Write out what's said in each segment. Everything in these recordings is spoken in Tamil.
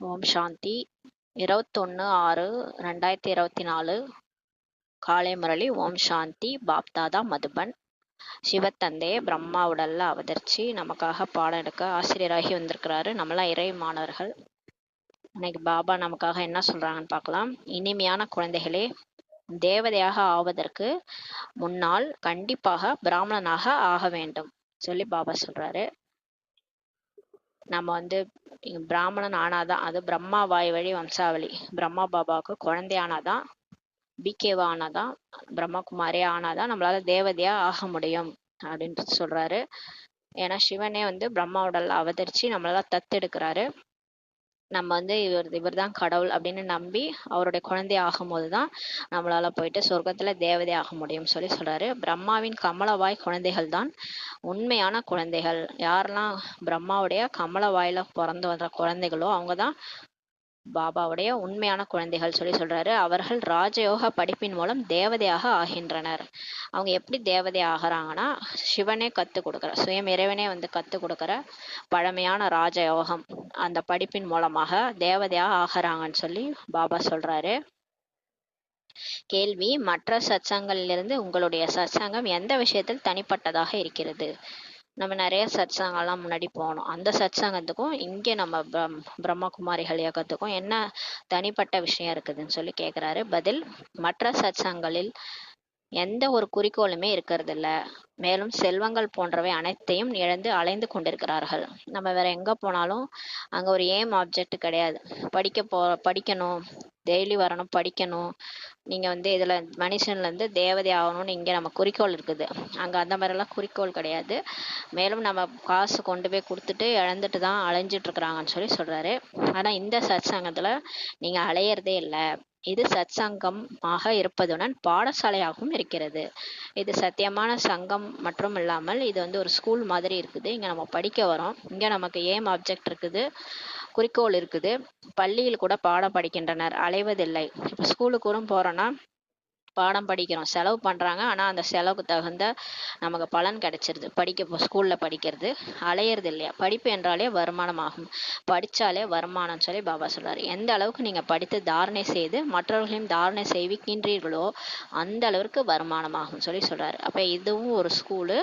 ஓம் சாந்தி. 21/6/2024 காலை முரளி. ஓம் சாந்தி. பாப்தாதா மதுபன். சிவத்தந்தையே பிரம்மா உடல்ல அவதரிச்சு நமக்காக பாடம் எடுக்க ஆசிரியராகி வந்திருக்கிறாரு. நம்மளாம் இறை மாணவர்கள். இன்னைக்கு பாபா நமக்காக என்ன சொல்றாங்கன்னு பார்க்கலாம். இனிமையான குழந்தைகளே, தேவதையாக ஆவதற்கு முன்னால் கண்டிப்பாக பிராமணனாக ஆக வேண்டும் சொல்லி பாபா சொல்றாரு. நம்ம பிராமணன் ஆனாதான், அது பிரம்மா வாய் வழி வம்சாவளி, பிரம்மா பாபாவுக்கு குழந்தை ஆனாதான், பிகேவா ஆனாதான், பிரம்மகுமாரியா ஆனாதான் நம்மளால தேவதையா ஆக முடியும் அப்படின்ட்டு சொல்றாரு. ஏன்னா சிவனே பிரம்மா உடல்ல அவதரிச்சு நம்மளால தத்தெடுக்கிறாரு. நம்ம இவர் தான் கடவுள் அப்படின்னு நம்பி அவருடைய குழந்தை ஆகும் போதுதான் நம்மளால போயிட்டு சொர்க்கத்துல தேவதை ஆக முடியும் சொல்லி சொல்றாரு. பிரம்மாவின் கமலவாய் குழந்தைகள் தான் உண்மையான குழந்தைகள். யாரெல்லாம் பிரம்மாவுடைய கமலவாயில பிறந்து வந்த குழந்தைகளோ அவங்கதான் பாபாவுடைய உண்மையான குழந்தைகள் சொல்லி சொல்றாரு. அவர்கள் ராஜயோக படிப்பின் மூலம் தேவதையாக ஆகின்றனர். அவங்க எப்படி தேவதை ஆகிறாங்கன்னா, சிவனே கத்து கொடுக்குற, சுயம் இறைவனே கத்து கொடுக்குற பழமையான ராஜயோகம், அந்த படிப்பின் மூலமாக தேவதையாக ஆகிறாங்கன்னு சொல்லி பாபா சொல்றாரு. கேள்வி: மற்ற சத்சங்களிலிருந்து உங்களுடைய சத்சங்கம் எந்த விஷயத்தில் தனிப்பட்டதாக இருக்கிறது? நம்ம நிறைய சத்சங்கம்லாம் முன்னாடி போனோம். அந்த சத்சங்கத்துக்கும் இங்கே நம்ம பிரம்மகுமாரிகள் இயக்கத்துக்கும் என்ன தனிப்பட்ட விஷயம் இருக்குதுன்னு சொல்லி கேட்குறாரு. பதில்: மற்ற சத்சங்களில் எந்த ஒரு குறிக்கோளுமே இருக்கிறது இல்ல. மேலும் செல்வங்கள் போன்றவை அனைத்தையும் இழந்து அலைந்து கொண்டிருக்கிறார்கள். நம்ம வேற எங்க போனாலும் அங்க ஒரு ஏம் ஆப்ஜெக்ட் கிடையாது. படிக்கணும், டெய்லி வரணும், படிக்கணும், நீங்க இதுல மனுஷன்ல இருந்து தேவதை ஆகணும்னு இங்க நம்ம குறிக்கோள் இருக்குது. அங்க அந்த மாதிரிலாம் குறிக்கோள் கிடையாது. மேலும் நம்ம காசு கொண்டு போய் கொடுத்துட்டு இழந்துட்டு தான் அலைஞ்சிட்டு இருக்கிறாங்கன்னு சொல்லி சொல்றாரு. ஆனா இந்த சத்சங்கத்துல நீங்க அலையறதே இல்லை. இது சத்சங்கமாக இருப்பதுடன் பாடசாலையாகவும் இருக்கிறது. இது சத்தியமான சங்கம் மற்றும் இல்லாமல் இது ஒரு ஸ்கூல் மாதிரி இருக்குது. இங்க நம்ம படிக்க வரோம். இங்க நமக்கு ஏம் ஆப்ஜெக்ட் இருக்குது, குறிக்கோள் இருக்குது. பள்ளியில் கூட பாடம் படிக்கின்றனர், அலைவதில்லை. இப்போ ஸ்கூலுக்கு கூட போறோம்னா பாடம் படிக்கிறோம், செலவு பண்றாங்க, ஆனா அந்த செலவுக்கு தகுந்த நமக்கு பலன் கிடைச்சிருது. ஸ்கூல்ல படிக்கிறது, அலையிறது இல்லையா. படிப்பு என்றாலே வருமானம் ஆகும், படிச்சாலே வருமானம் சொல்லி பாபா சொல்றாரு. எந்த அளவுக்கு நீங்க படித்து தாரணை செய்து மற்றவர்களையும் தாரணை செய்விக்கின்றீர்களோ அந்த அளவுக்கு வருமானம் ஆகும் சொல்லி சொல்றாரு. அப்ப இதுவும் ஒரு ஸ்கூலு.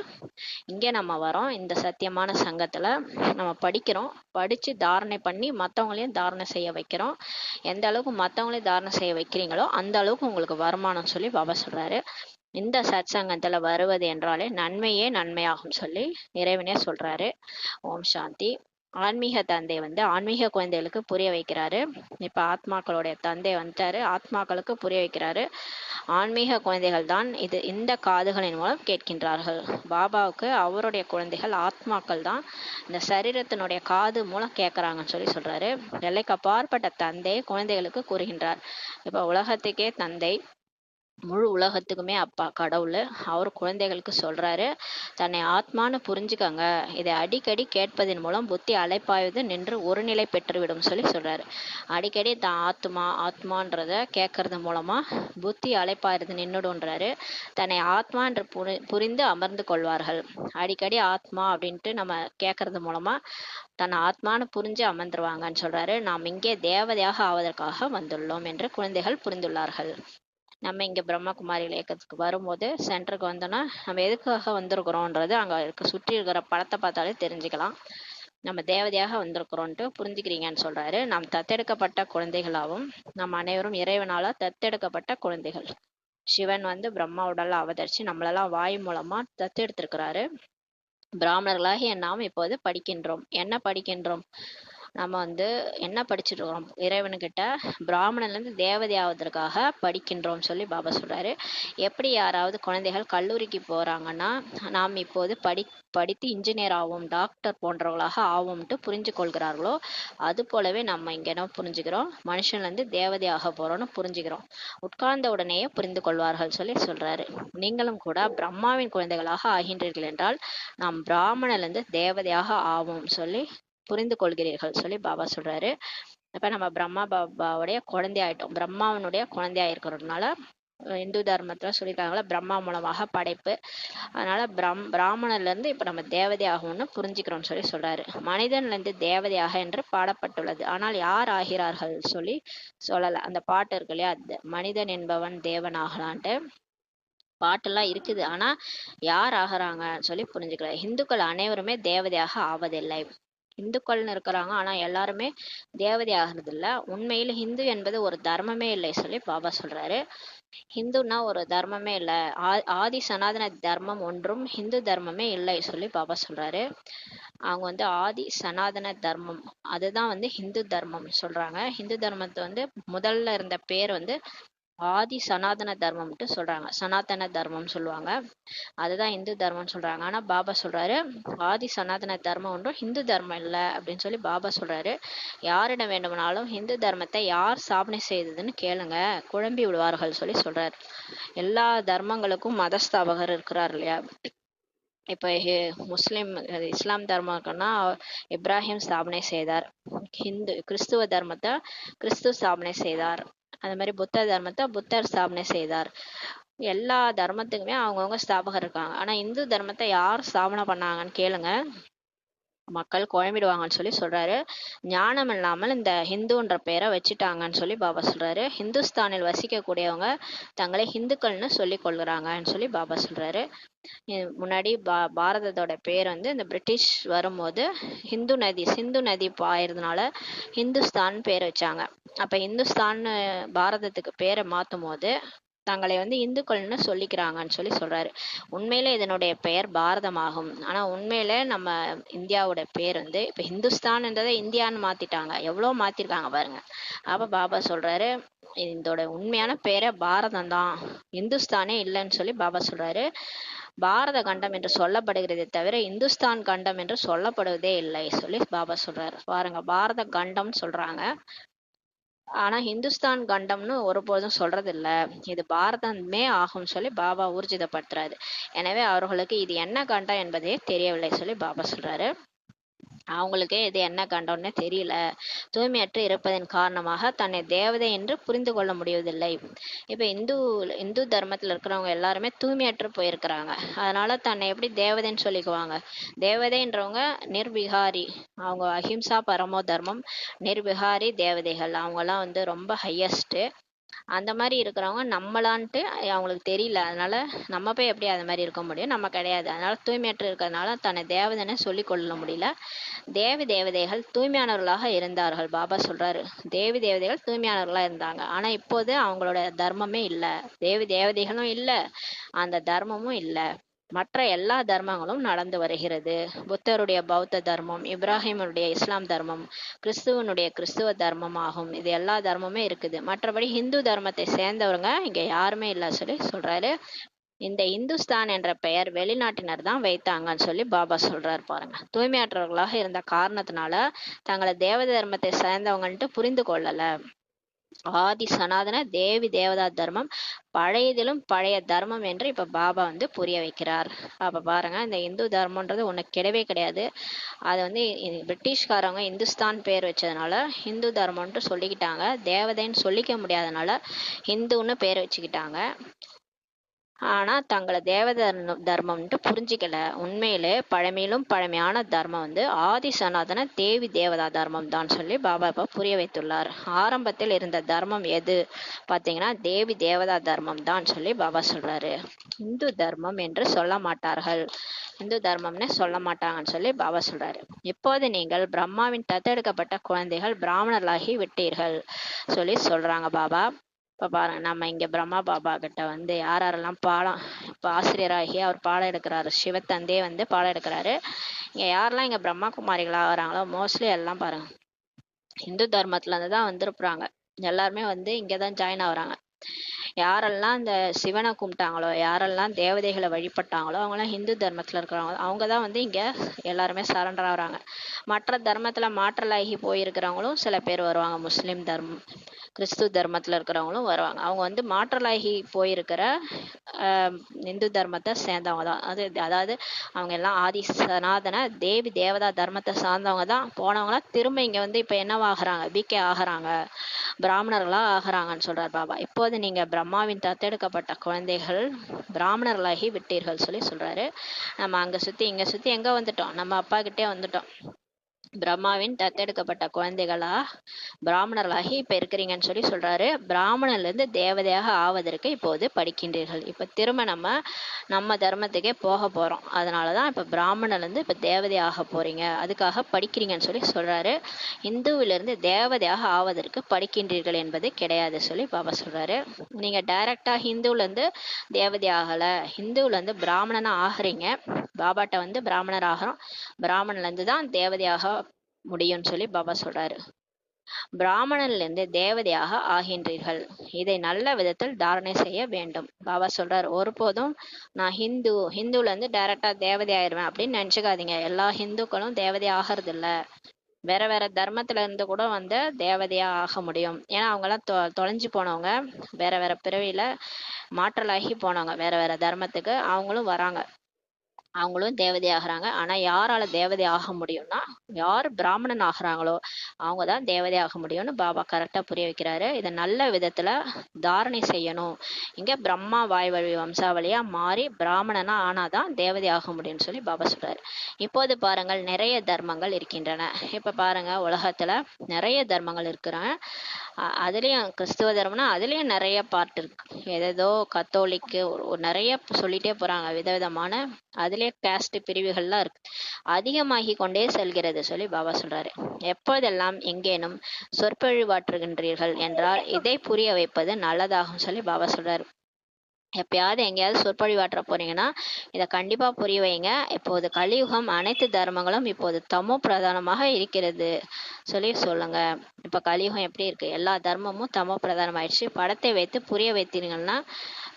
இங்கே நம்ம வரோம், இந்த சத்தியமான சங்கத்துல நம்ம படிக்கிறோம், படிச்சு தாரணை பண்ணி மற்றவங்களையும் தாரணை செய்ய வைக்கிறோம். எந்த அளவுக்கு மற்றவங்களையும் தாரணை செய்ய வைக்கிறீங்களோ அந்த அளவுக்கு உங்களுக்கு வருமானம் சொல்லி பாபா சொல்றாரு. இந்த சத்சங்கத்துல வருவது என்றாலே நன்மையே நன்மையாகும் சொல்லி இறைவனே சொல்றாரு. ஓம் சாந்தி. ஆன்மீக தந்தை ஆன்மீக குழந்தைகளுக்கு புரிய வைக்கிறாரு. இப்ப ஆத்மாக்களுடைய தந்தை வந்துட்டாரு, ஆத்மாக்களுக்கு புரிய வைக்கிறாரு. ஆன்மீக குழந்தைகள் தான் இந்த காதுகளின் மூலம் கேட்கின்றார்கள். பாபாவுக்கு அவருடைய குழந்தைகள் ஆத்மாக்கள் தான் இந்த சரீரத்தினுடைய காது மூலம் கேட்கறாங்கன்னு சொல்லி சொல்றாரு. எல்லைக்கு அப்பாற்பட்ட தந்தை குழந்தைகளுக்கு கூறுகின்றார். இப்ப உலகத்துக்கே தந்தை, முழு உலகத்துக்குமே அப்பா கடவுள், அவர் குழந்தைகளுக்கு சொல்றாரு, தன்னை ஆத்மான்னு புரிஞ்சுக்கங்க. இதை அடிக்கடி கேட்பதன் மூலம் புத்தி அலைப்பாய்வது நின்று ஒரு நிலை பெற்றுவிடும் சொல்லி சொல்றாரு. அடிக்கடி தான் ஆத்மான்றத கேட்கறது மூலமா புத்தி அலைப்பாயுறது நின்றுடுன்றாரு. தன்னை ஆத்மா என்று புரிந்து அமர்ந்து கொள்வார்கள். அடிக்கடி ஆத்மா அப்படின்ட்டு நம்ம கேட்கறது மூலமா தன் ஆத்மானு புரிஞ்சு அமர்ந்துருவாங்கன்னு சொல்றாரு. நாம் இங்கே தேவதையாக ஆவதற்காக வந்துள்ளோம் என்று குழந்தைகள் புரிந்துள்ளார்கள். நம்ம இங்க பிரம்மகுமாரி இயக்கத்துக்கு வரும்போது சென்டருக்கு வந்தோம்னா நம்ம எதுக்காக வந்திருக்கிறோன்றது அங்க சுற்றி இருக்கிற படத்தை பார்த்தாலே தெரிஞ்சுக்கலாம். நம்ம தேவதையாக வந்திருக்கிறோன்ட்டு புரிஞ்சுக்கிறீங்கன்னு சொல்றாரு. நாம் தத்தெடுக்கப்பட்ட குழந்தைகளாகவும் நம்ம அனைவரும் இறைவனால தத்தெடுக்கப்பட்ட குழந்தைகள். சிவன் பிரம்மா உடல்ல அவதரிச்சு நம்மளெல்லாம் வாய் மூலமா தத்தெடுத்திருக்கிறாரு. பிராமணர்களாகிய நாம் இப்போது படிக்கின்றோம். என்ன படிக்கின்றோம்? நம்ம என்ன படிச்சுட்டு இருக்கிறோம்? இறைவனுக்கிட்ட பிராமணன்லேருந்து தேவதை ஆவதற்காக படிக்கின்றோம் சொல்லி பாபா சொல்றாரு. எப்படி யாராவது குழந்தைகள் கல்லூரிக்கு போறாங்கன்னா நாம் இப்போது படித்து இன்ஜினியர் ஆவோம், டாக்டர் போன்றவர்களாக ஆவோம்ட்டு புரிஞ்சு கொள்கிறார்களோ அது போலவே நம்ம இங்க என்ன புரிஞ்சுக்கிறோம்? மனுஷன்லேருந்து தேவதையாக போறோம்னு புரிஞ்சுக்கிறோம். உட்கார்ந்த உடனேயே புரிந்து கொள்வார்கள் சொல்லி சொல்றாரு. நீங்களும் கூட பிரம்மாவின் குழந்தைகளாக ஆகின்றீர்கள் என்றால் நாம் பிராமணன்லேருந்து தேவதையாக ஆவோம் சொல்லி புரிந்து கொள்கிறீர்கள் சொல்லி பாபா சொல்றாரு. அப்ப நம்ம பிரம்மா பாபாவுடைய குழந்தை ஆயிட்டோம். பிரம்மாவனுடைய குழந்தையா இருக்கிறதுனால இந்து தர்மத்துல சொல்லியிருக்காங்களா, பிரம்மா மூலமாக படைப்பு. அதனால பிராமணர்ல இருந்து இப்ப நம்ம தேவதை ஆகும்னு புரிஞ்சுக்கிறோம்னு சொல்லி சொல்றாரு. மனிதன்ல இருந்து தேவதையாக என்று பாடப்பட்டுள்ளது, ஆனால் யார் ஆகிறார்கள் சொல்லி சொல்லல. அந்த பாட்டு இருக்கு இல்லையா, மனிதன் என்பவன் தேவன் ஆகலான்ட்டு பாட்டெல்லாம் இருக்குது, ஆனா யார் ஆகிறாங்க சொல்லி புரிஞ்சுக்கல. இந்துக்கள் அனைவருமே தேவதையாக ஆவதில்லை. இந்துக்கள்னு இருக்கிறாங்க, ஆனா எல்லாருமே தேவதை ஆகிறது இல்ல. உண்மையில் ஹிந்து என்பது ஒரு தர்மமே இல்லை சொல்லி பாபா சொல்றாரு. ஹிந்துன்னா ஒரு தர்மமே இல்லை, ஆதி சனாதன தர்மம் ஒன்றும் ஹிந்து தர்மமே இல்லை சொல்லி பாபா சொல்றாரு. அவங்க வந்து ஆதி சனாதன தர்மம், அதுதான் வந்து ஹிந்து தர்மம் சொல்றாங்க. ஹிந்து தர்மத்தை வந்து முதல்ல இருந்த பேர் வந்து ஆதி சனாதன தர்மம்ட்டு சொல்றாங்க, சனாதன தர்மம் சொல்லுவாங்க, அதுதான் இந்து தர்மம்னு சொல்றாங்க. ஆனா பாபா சொல்றாரு ஆதி சனாதன தர்மம் ஒன்றும் ஹிந்து தர்மம் இல்லை அப்படின்னு சொல்லி பாபா சொல்றாரு. யாரிடம் வேண்டுமானாலும் ஹிந்து தர்மத்தை யார் ஸ்தாபனை செய்ததுன்னு கேளுங்க, குழம்பி விடுவார்கள் சொல்லி சொல்றாரு. எல்லா தர்மங்களுக்கும் மதஸ்தாபகர் இருக்கிறார் இல்லையா. இப்போ முஸ்லிம் இஸ்லாம் தர்மம் இருக்குன்னா இப்ராஹிம் ஸ்தாபனை செய்தார். கிறிஸ்துவ தர்மத்தை கிறிஸ்து ஸ்தாபனை செய்தார். அந்த மாதிரி புத்த தர்மத்தை புத்தர் ஸ்தாபனை செய்தார். எல்லா தர்மத்துக்குமே அவங்கவுங்க ஸ்தாபகர் இருக்காங்க. ஆனா இந்து தர்மத்தை யார் ஸ்தாபனை பண்ணாங்கன்னு கேளுங்க, மக்கள் குழம்பிடுவாங்கன்னு சொல்லி சொல்றாரு. ஞானம் இல்லாமல் இந்த ஹிந்துன்ற பேரை வச்சுட்டாங்கன்னு சொல்லி பாபா சொல்றாரு. ஹிந்துஸ்தானில் வசிக்கக்கூடியவங்க தங்களை ஹிந்துக்கள்னு சொல்லி கொள்கிறாங்கன்னு சொல்லி பாபா சொல்றாரு. முன்னாடி பாரதத்தோட பேர் வந்து இந்த பிரிட்டிஷ் வரும்போது சிந்து நதி பாயறதுனால ஹிந்துஸ்தான் பேர் வச்சாங்க. அப்ப இந்துஸ்தான் பாரதத்துக்கு பேரை மாத்தும் போது தங்களை வந்து இந்துக்கள்னு சொல்லிக்கிறாங்கன்னு சொல்லி சொல்றாரு. உண்மையிலே இதனுடைய பெயர் பாரதமாகும். ஆனா உண்மையில நம்ம இந்தியாவோட பேர் வந்து இப்ப ஹிந்துஸ்தான்ன்றதை இந்தியான்னு மாத்திட்டாங்க. எவ்வளவு மாத்திருக்காங்க பாருங்க. அப்ப பாபா சொல்றாரு இதோட உண்மையான பேரை பாரதம் தான், இந்துஸ்தானே இல்லைன்னு சொல்லி பாபா சொல்றாரு. பாரத கண்டம் என்று சொல்லப்படுகிறதே தவிர இந்துஸ்தான் கண்டம் என்று சொல்லப்படுவதே இல்லை சொல்லி பாபா சொல்றாரு. பாருங்க, பாரத கண்டம் சொல்றாங்க, ஆனா ஹிந்துஸ்தான் கண்டம்னு ஒருபோதும் சொல்றது இல்ல, இது பாரதமே ஆகும் சொல்லி பாபா ஊர்ஜிதப்படுத்துறாரு. எனவே அவர்களுக்கு இது என்ன கண்டம் என்பதே தெரியவில்லை சொல்லி பாபா சொல்றாரு. அவங்களுக்கே இது என்ன கண்டம்னு தெரியல. தூய்மையற்று இருப்பதன் காரணமாக தன்னை தேவதை என்று புரிந்து கொள்ள முடிவதில்லை. இப்ப இந்து தர்மத்துல இருக்கிறவங்க எல்லாருமே தூய்மையற்று போயிருக்கிறாங்க. அதனால தன்னை எப்படி தேவதைன்னு சொல்லிக்குவாங்க. தேவதைன்றவங்க நிர்விகாரி, அவங்க அஹிம்சா பரமோ தர்மம், நிர்விகாரி தேவதைகள், அவங்கெல்லாம் வந்து ரொம்ப ஹையஸ்ட். அந்த மாதிரி இருக்கிறவங்க நம்மளான்ட்டு அவங்களுக்கு தெரியல. அதனால நம்ம போய் எப்படி அது மாதிரி இருக்க முடியும், நம்ம கிடையாது. அதனால தூய்மையற்று இருக்கிறதுனால தன்னை தேவதைன்னு சொல்லி கொள்ள முடியல. தேவதைகள் தூய்மையானவர்களாக இருந்தார்கள். பாபா சொல்றாரு தேவதைகள் தூய்மையானவர்களா இருந்தாங்க, ஆனா இப்போது அவங்களோட தர்மமே இல்லை, தேவதைகளும் இல்லை, அந்த தர்மமும் இல்லை. மற்ற எல்லா தர்மங்களும் நடந்து வருகிறது. புத்தருடைய பௌத்த தர்மம், இப்ராஹிமனுடைய இஸ்லாம் தர்மம், கிறிஸ்துவனுடைய கிறிஸ்துவ தர்மம் ஆகும். இது எல்லா தர்மமே இருக்குது. மற்றபடி ஹிந்து தர்மத்தை சேர்ந்தவங்க இங்க யாருமே இல்லை சொல்லி சொல்றாரு. இந்த இந்துஸ்தான் என்ற பெயர் வெளிநாட்டினர் தான் வைத்தாங்கன்னு சொல்லி பாபா சொல்றாரு. பாருங்க, தூய்மையற்றவர்களாக இருந்த காரணத்தினால தங்களை தேவ தர்மத்தை சேர்ந்தவங்கன்ட்டு புரிந்து கொள்ளல. ஆதி சனாதன தேவதா தர்மம் பழையதிலும் பழைய தர்மம் என்று இப்ப பாபா வந்து புரிய வைக்கிறார். அப்ப பாருங்க, இந்த இந்து தர்மம்ன்றது ஒண்ணு கிடையவே கிடையாது. அது வந்து பிரிட்டிஷ்காரவங்க இந்துஸ்தான் பேர் வச்சதுனால ஹிந்து தர்மம்ன்ட்டு சொல்லிக்கிட்டாங்க. தேவதைன்னு சொல்லிக்க முடியாதனால ஹிந்துன்னு பேர் வச்சுக்கிட்டாங்க. ஆனா தங்களை தேவ தர்மம்ட்டு புரிஞ்சிக்கல. உண்மையிலே பழமையிலும் பழமையான தர்மம் வந்து ஆதி சனாதன தேவதா தர்மம் தான் சொல்லி பாபா இப்ப புரிய வைத்துள்ளார். ஆரம்பத்தில் இருந்த தர்மம் எது பாத்தீங்கன்னா தேவதா தர்மம் தான் சொல்லி பாபா சொல்றாரு. இந்து தர்மம் என்று சொல்ல மாட்டார்கள், இந்து தர்மம்னு சொல்ல மாட்டாங்கன்னு சொல்லி பாபா சொல்றாரு. இப்போது நீங்கள் பிரம்மாவின் தத்தெடுக்கப்பட்ட குழந்தைகள் பிராமணர்களாகி விட்டீர்கள் சொல்லி சொல்றாங்க பாபா. இப்போ பாருங்க, நம்ம இங்கே பிரம்மா பாபா கிட்ட வந்து யாரெல்லாம் பாடம் இப்போ ஆசிரியராகி அவர் பாடம் எடுக்கிறாரு, சிவத்தந்தே வந்து பாடம் எடுக்கிறாரு. இங்கே யாரெல்லாம் இங்கே பிரம்மா குமாரிகளாக வராங்களோ மோஸ்ட்லி எல்லாம் பாருங்க இந்து தர்மத்துலேருந்து தான் வந்துருப்புறாங்க. எல்லாருமே வந்து இங்கே தான் ஜாயின் ஆகுறாங்க. யாரெல்லாம் இந்த சிவனை கும்பிட்டாங்களோ, யாரெல்லாம் தேவதைகளை வழிபட்டாங்களோ அவங்களாம் ஹிந்து தர்மத்தில் இருக்கிறவங்க, அவங்க தான் வந்து இங்கே எல்லாருமே சரண்டர் ஆகுறாங்க. மற்ற தர்மத்தில் மாற்றலாகி போயிருக்கிறவங்களும் சில பேர் வருவாங்க. முஸ்லீம் தர்மம், கிறிஸ்து தர்மத்தில் இருக்கிறவங்களும் வருவாங்க. அவங்க வந்து மாற்றலாகி போயிருக்கிற இந்து தர்மத்தை சேர்ந்தவங்க தான். அதாவது அவங்க எல்லாம் ஆதி சனாதன தேவதா தர்மத்தை சார்ந்தவங்க தான். போனவங்களாம் திரும்ப இங்கே வந்து இப்போ என்னவாகிறாங்க, பிகே ஆகிறாங்க. பிராமணர்களா ஆகிறாங்கன்னு சொல்றார் பாபா. இப்போது நீங்க பிரம்மாவின் தத்தெடுக்கப்பட்ட குழந்தைகள் பிராமணர்களாகி விட்டீர்கள் சொல்லி சொல்றாரு. நம்ம அங்க சுத்தி இங்க சுத்தி எங்க வந்துட்டோம், நம்ம அப்பா கிட்டே வந்துட்டோம். பிரம்மாவின் தத்தெடுக்கப்பட்ட குழந்தைகளா பிராமணர்களாகி இப்ப இருக்கிறீங்கன்னு சொல்லி சொல்றாரு. பிராமணர்ல இருந்து தேவதையாக ஆவதற்கு இப்போது படிக்கின்றீர்கள். இப்ப திரும்ப நம்ம தர்மத்துக்கே போக போறோம். அதனாலதான் இப்ப பிராமணர்ல இருந்து இப்ப தேவதையாக போறீங்க, அதுக்காக படிக்கிறீங்கன்னு சொல்லி சொல்றாரு. இந்துவிலிருந்து தேவதையாக ஆவதற்கு படிக்கின்றீர்கள் என்பது கிடையாது சொல்லி பாபா சொல்றாரு. நீங்க டைரக்டா ஹிந்துல இருந்து தேவதை ஆகல, ஹிந்துல இருந்து பிராமணனா ஆகுறீங்க. பாபாட்ட வந்து பிராமணர் ஆகிறோம், பிராமணன்ல இருந்து தான் தேவதையாக முடியும்னு சொல்லி பாபா சொல்றாரு. பிராமணன்ல இருந்து தேவதையாக ஆகின்றீர்கள், இதை நல்ல விதத்தில் தாரணை செய்ய வேண்டும். பாபா சொல்றாரு, ஒருபோதும் நான் ஹிந்துல இருந்து டைரக்டா தேவதை ஆயிருவேன் அப்படின்னு நினைச்சுக்காதீங்க. எல்லா ஹிந்துக்களும் தேவதை ஆகிறது இல்ல. வேற வேற தர்மத்துல இருந்து கூட வந்து தேவதையா ஆக முடியும். ஏன்னா அவங்க எல்லாம் தொலைஞ்சு போனவங்க, வேற வேற பிறவியில மாற்றலாகி போனவங்க, வேற வேற தர்மத்துக்கு அவங்களும் வராங்க, அவங்களும் தேவதை ஆகிறாங்க. ஆனா யாரால தேவதை ஆக முடியும்னா, யார் பிராமணன் ஆகுறாங்களோ அவங்கதான் தேவதை ஆக முடியும்னு பாபா கரெக்டா புரிய வைக்கிறாரு. இதை நல்ல விதத்துல தாரணை செய்யணும். இங்க பிரம்மா வாய்வழி வம்சாவளியா மாறி பிராமணனா ஆனாதான் தேவதை ஆக முடியும்னு சொல்லி பாபா சொல்றாரு. இப்போது பாருங்கள், நிறைய தர்மங்கள் இருக்கின்றன. இப்ப பாருங்க, உலகத்துல நிறைய தர்மங்கள் இருக்கிறாங்க. அதுலயும் கிறிஸ்துவ தர்மம்னா அதுலயும் நிறைய பார்ட் இருக்கு. ஏதோ கத்தோலிக்கு நிறைய சொல்லிட்டே போறாங்க, விதவிதமான அதுலயே காஸ்ட் பிரிவுகள்லாம் இருக்கு, அதிகமாகி கொண்டே செல்கிறது சொல்லி பாபா சொல்றாரு. எப்போதெல்லாம் எங்கேனும் சொற்பொழிவாற்றுகின்றீர்கள் என்றால் இதை புரிய வைப்பது நல்லதாகும் சொல்லி பாபா சொல்றாரு. எப்பயாவது எங்கேயாவது சொற்பொழிவாற்ற போறீங்கன்னா இதை கண்டிப்பா புரிய வைங்க. இப்போது கலியுகம், அனைத்து தர்மங்களும் இப்போது தமோ பிரதானமாக இருக்கிறது சொல்லி சொல்லுங்க. இப்ப கலியுகம் எப்படி இருக்கு, எல்லா தர்மமும் தமோ பிரதானம் ஆயிடுச்சு. படத்தை வைத்து புரிய வைத்தீங்கன்னா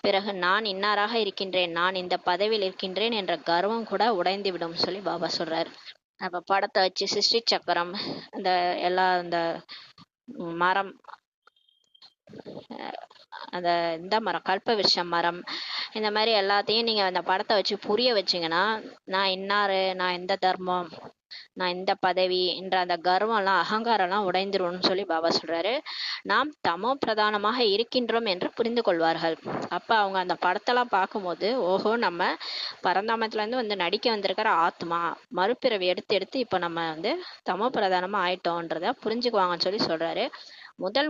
பிறகு நான் இன்னாராக இருக்கின்றேன், நான் இந்த பதவியில் இருக்கின்றேன் என்ற கர்வம் கூட உடைந்து விடும் சொல்லி பாபா சொல்றாரு. அப்ப படத்தை வச்சு சிருஷ்டி சக்கரம், இந்த எல்லா இந்த மரம், அந்த இந்த மரம் கல்ப விருஷம் மரம், இந்த மாதிரி எல்லாத்தையும் நீங்க அந்த படத்தை வச்சு புரிய வச்சீங்கன்னா நான் இன்னாரு, நான் இந்த தர்மம், நான் இந்த பதவி என்ற அந்த கர்வம் எல்லாம் அகங்காரம் எல்லாம் உடைந்துரும்னு சொல்லி பாபா சொல்றாரு. நாம் தமோ பிரதானமாக இருக்கின்றோம் என்று புரிந்து கொள்வார்கள். அப்ப அவங்க அந்த படத்தெல்லாம் பார்க்கும்போது, ஓஹோ நம்ம பரந்தாமத்துல இருந்து வந்து நடிக்க வந்திருக்கிற ஆத்மா மறுபிறவி எடுத்து எடுத்து இப்ப நம்ம வந்து தமோ பிரதானமா ஆயிட்டோன்றத புரிஞ்சுக்குவாங்கன்னு சொல்லி சொல்றாரு.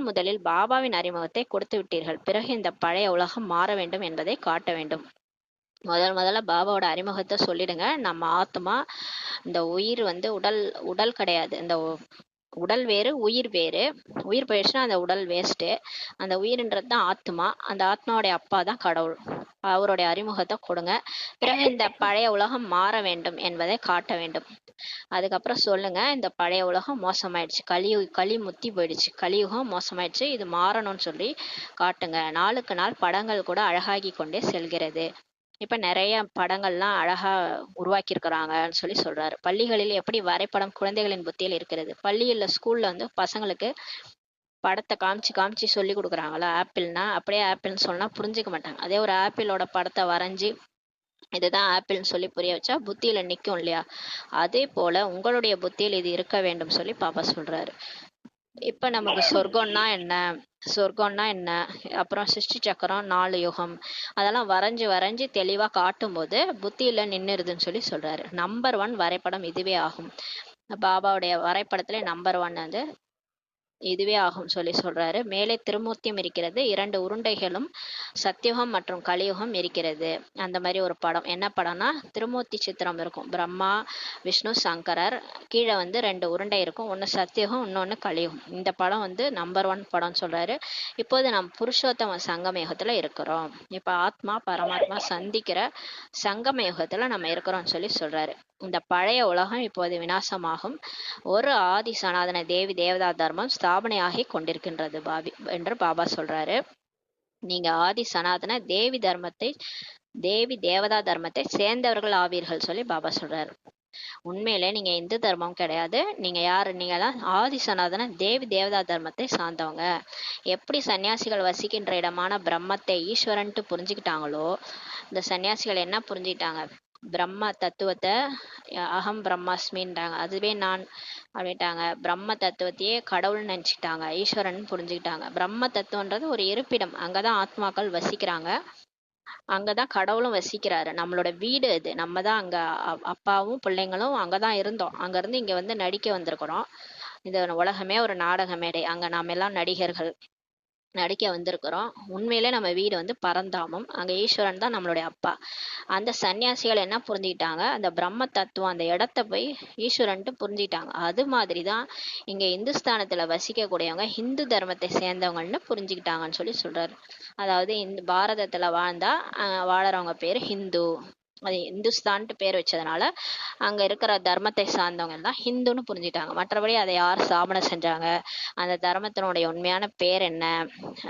முதலில் பாபாவின் அறிமுகத்தை கொடுத்து விட்டீர்கள், பிறகு இந்த பழைய உலகம் மாற வேண்டும் என்பதை காட்ட வேண்டும். முதல்ல பாபாவோட அறிமுகத்தை சொல்லிடுங்க. நம்ம ஆத்மா, இந்த உயிர் வந்து உடல் கிடையாது. இந்த உடல் வேறு, உயிர் வேறு. உயிர் போயிடுச்சுன்னா அந்த உடல் வேஸ்ட்டு. அந்த உயிர்ன்றது தான் ஆத்மா. அந்த ஆத்மாவுடைய அப்பா தான் கடவுள். அவருடைய அறிமுகத்தை கொடுங்க. பிறகு இந்த பழைய உலகம் மாற வேண்டும் என்பதை காட்ட வேண்டும். அதுக்கப்புறம் சொல்லுங்க, இந்த பழைய உலகம் மோசமாயிடுச்சு, களி முத்தி போயிடுச்சு, கலியுகம் மோசமாயிடுச்சு, இது மாறணும்னு சொல்லி காட்டுங்க. நாளுக்கு நாள் படங்கள் கூட அழகாகி கொண்டே செல்கிறது. இப்ப நிறைய படங்கள்லாம் அழகா உருவாக்கி இருக்கிறாங்கன்னு சொல்லி சொல்றாரு. பள்ளிகளில் எப்படி வரைபடம் குழந்தைகளின் புத்தியில் இருக்கிறது, பள்ளியில ஸ்கூல்ல வந்து பசங்களுக்கு படத்தை காமிச்சு காமிச்சு சொல்லி கொடுக்குறாங்களா, ஆப்பிள்னா அப்படியே ஆப்பிள்னு சொன்னா புரிஞ்சுக்க மாட்டாங்க. அதே ஒரு ஆப்பிளோட படத்தை வரைஞ்சி இதுதான் ஆப்பிள்னு சொல்லி புரிய வச்சா புத்தியில நிக்கும் இல்லையா, அதே போல உங்களுடைய புத்தியில் இது இருக்க வேண்டும் சொல்லி பாப்பா சொல்றாரு. இப்ப நமக்கு சொர்க்கம்னா என்ன, அப்புறம் சிருஷ்டி சக்கரம், 4 யுகம், அதெல்லாம் வரைஞ்சு தெளிவா காட்டும் போது புத்தியில நின்னுருதுன்னு சொல்லி சொல்றாரு. நம்பர் 1 வரைபடம் இதுவே ஆகும். பாபாவுடைய வரைபடத்துல நம்பர் 1 வந்து இதுவே ஆகும் சொல்லி சொல்றாரு. மேலே திருமூர்த்தியும் இருக்கிறது, 2 உருண்டைகளும் சத்தியுகம் மற்றும் கலியுகம் இருக்கிறது. அந்த மாதிரி ஒரு படம். என்ன படம்னா திருமூர்த்தி சித்திரம் இருக்கும், பிரம்மா விஷ்ணு சங்கரர், கீழே வந்து 2 உருண்டை இருக்கும், ஒன்று சத்தியுகம் இன்னொன்று கலியுகம். இந்த படம் வந்து நம்பர் 1 படம் சொல்றாரு. இப்போது நாம் புருஷோத்தம சங்கம யுகத்துல இருக்கிறோம். இப்ப ஆத்மா பரமாத்மா சந்திக்கிற சங்கம யுகத்துல நம்ம இருக்கிறோம்னு சொல்லி சொல்றாரு. இந்த பழைய உலகம் இப்போது விநாசமாகும். ஒரு ஆதி சனாதன தேவி தேவதா தர்மம் ஸ்தாபனையாகி கொண்டிருக்கின்றது என்று பாபா சொல்றாரு. நீங்க ஆதி சனாதன தேவி தேவதா தர்மத்தை சேர்ந்தவர்கள் ஆவீர்கள் சொல்லி பாபா சொல்றாரு. உண்மையிலே நீங்க இந்து தர்மம் கிடையாது. நீங்க யாரு, நீங்கெல்லாம் ஆதி சனாதன தேவி தேவதா தர்மத்தை சார்ந்தவங்க. எப்படி சன்னியாசிகள் வசிக்கின்ற இடமான பிரம்மத்தை ஈஸ்வரன்ட்டு புரிஞ்சுக்கிட்டாங்களோ, இந்த சன்னியாசிகள் என்ன புரிஞ்சுக்கிட்டாங்க, பிரம்ம தத்துவத்தை அகம் பிரம்மாஸ்மின்றாங்க, அதுவே நான் அப்படின்ட்டாங்க. பிரம்ம தத்துவத்தையே கடவுள்னு நினச்சிட்டாங்க, ஈஸ்வரன் புரிஞ்சுக்கிட்டாங்க. பிரம்ம தத்துவன்றது ஒரு இருப்பிடம், அங்கதான் ஆத்மாக்கள் வசிக்கிறாங்க, அங்கதான் கடவுளும் வசிக்கிறாரு. நம்மளோட வீடு இது, நம்ம தான் அங்க அப்பாவும் பிள்ளைங்களும் அங்கதான் இருந்தோம். அங்க இருந்து இங்க வந்து நடிக்க வந்திருக்கிறோம். இந்த உலகமே ஒரு நாடக மேடை, அங்க நாம எல்லாம் நடிகர்கள் நடிக்க வந்திருக்கிறோம். உண்மையிலே நம்ம வீடு வந்து பரந்தாமம், அங்க ஈஸ்வரன் தான் நம்மளுடைய அப்பா. அந்த சன்னியாசிகள் என்ன புரிஞ்சுக்கிட்டாங்க, அந்த பிரம்ம தத்துவம் அந்த இடத்த போய் ஈஸ்வரன்ட்டு புரிஞ்சுக்கிட்டாங்க. அது மாதிரி தான் இங்க இந்துஸ்தானத்துல வசிக்கக்கூடியவங்க ஹிந்து தர்மத்தை சேர்ந்தவங்கன்னு புரிஞ்சுக்கிட்டாங்கன்னு சொல்லி சொல்றாரு. அதாவது இந்த பாரதத்துல வாழ்ந்தா வாழறவங்க பேரு ஹிந்து, அது இந்துஸ்தான்ட்டு பேர் வச்சதுனால அங்க இருக்கிற தர்மத்தை சார்ந்தவங்க எல்லாம் ஹிந்துன்னு புரிஞ்சுட்டாங்க. மற்றபடி அதை யார் ஸ்தாபனம் செஞ்சாங்க, அந்த தர்மத்தினுடைய உண்மையான பேர் என்ன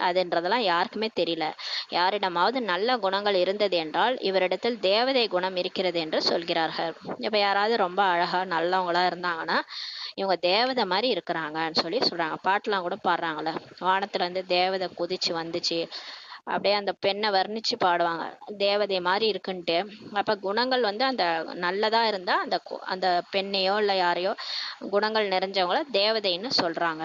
அதுன்றதெல்லாம் யாருக்குமே தெரியல. யாரிடமாவது நல்ல குணங்கள் இருந்தது என்றால் இவரிடத்தில் தேவதை குணம் இருக்கிறது என்று சொல்கிறார்கள். இப்ப யாராவது ரொம்ப அழகா நல்லவங்களா இருந்தாங்கன்னா இவங்க தேவதை மாதிரி இருக்கிறாங்கன்னு சொல்லி சொல்றாங்க. பாட்டுலாம் கூட பாடுறாங்கல்ல, வானத்துல இருந்து தேவதை குதிச்சு வந்துச்சு, அப்படியே அந்த பெண்ணை வர்ணிச்சு பாடுவாங்க, தேவதை மாதிரி இருக்குன்ட்டு. அப்ப குணங்கள் வந்து அந்த நல்லதா இருந்தா அந்த அந்த பெண்ணையோ இல்ல யாரையோ குணங்கள் நிறைஞ்சவங்கள தேவதைன்னு சொல்றாங்க.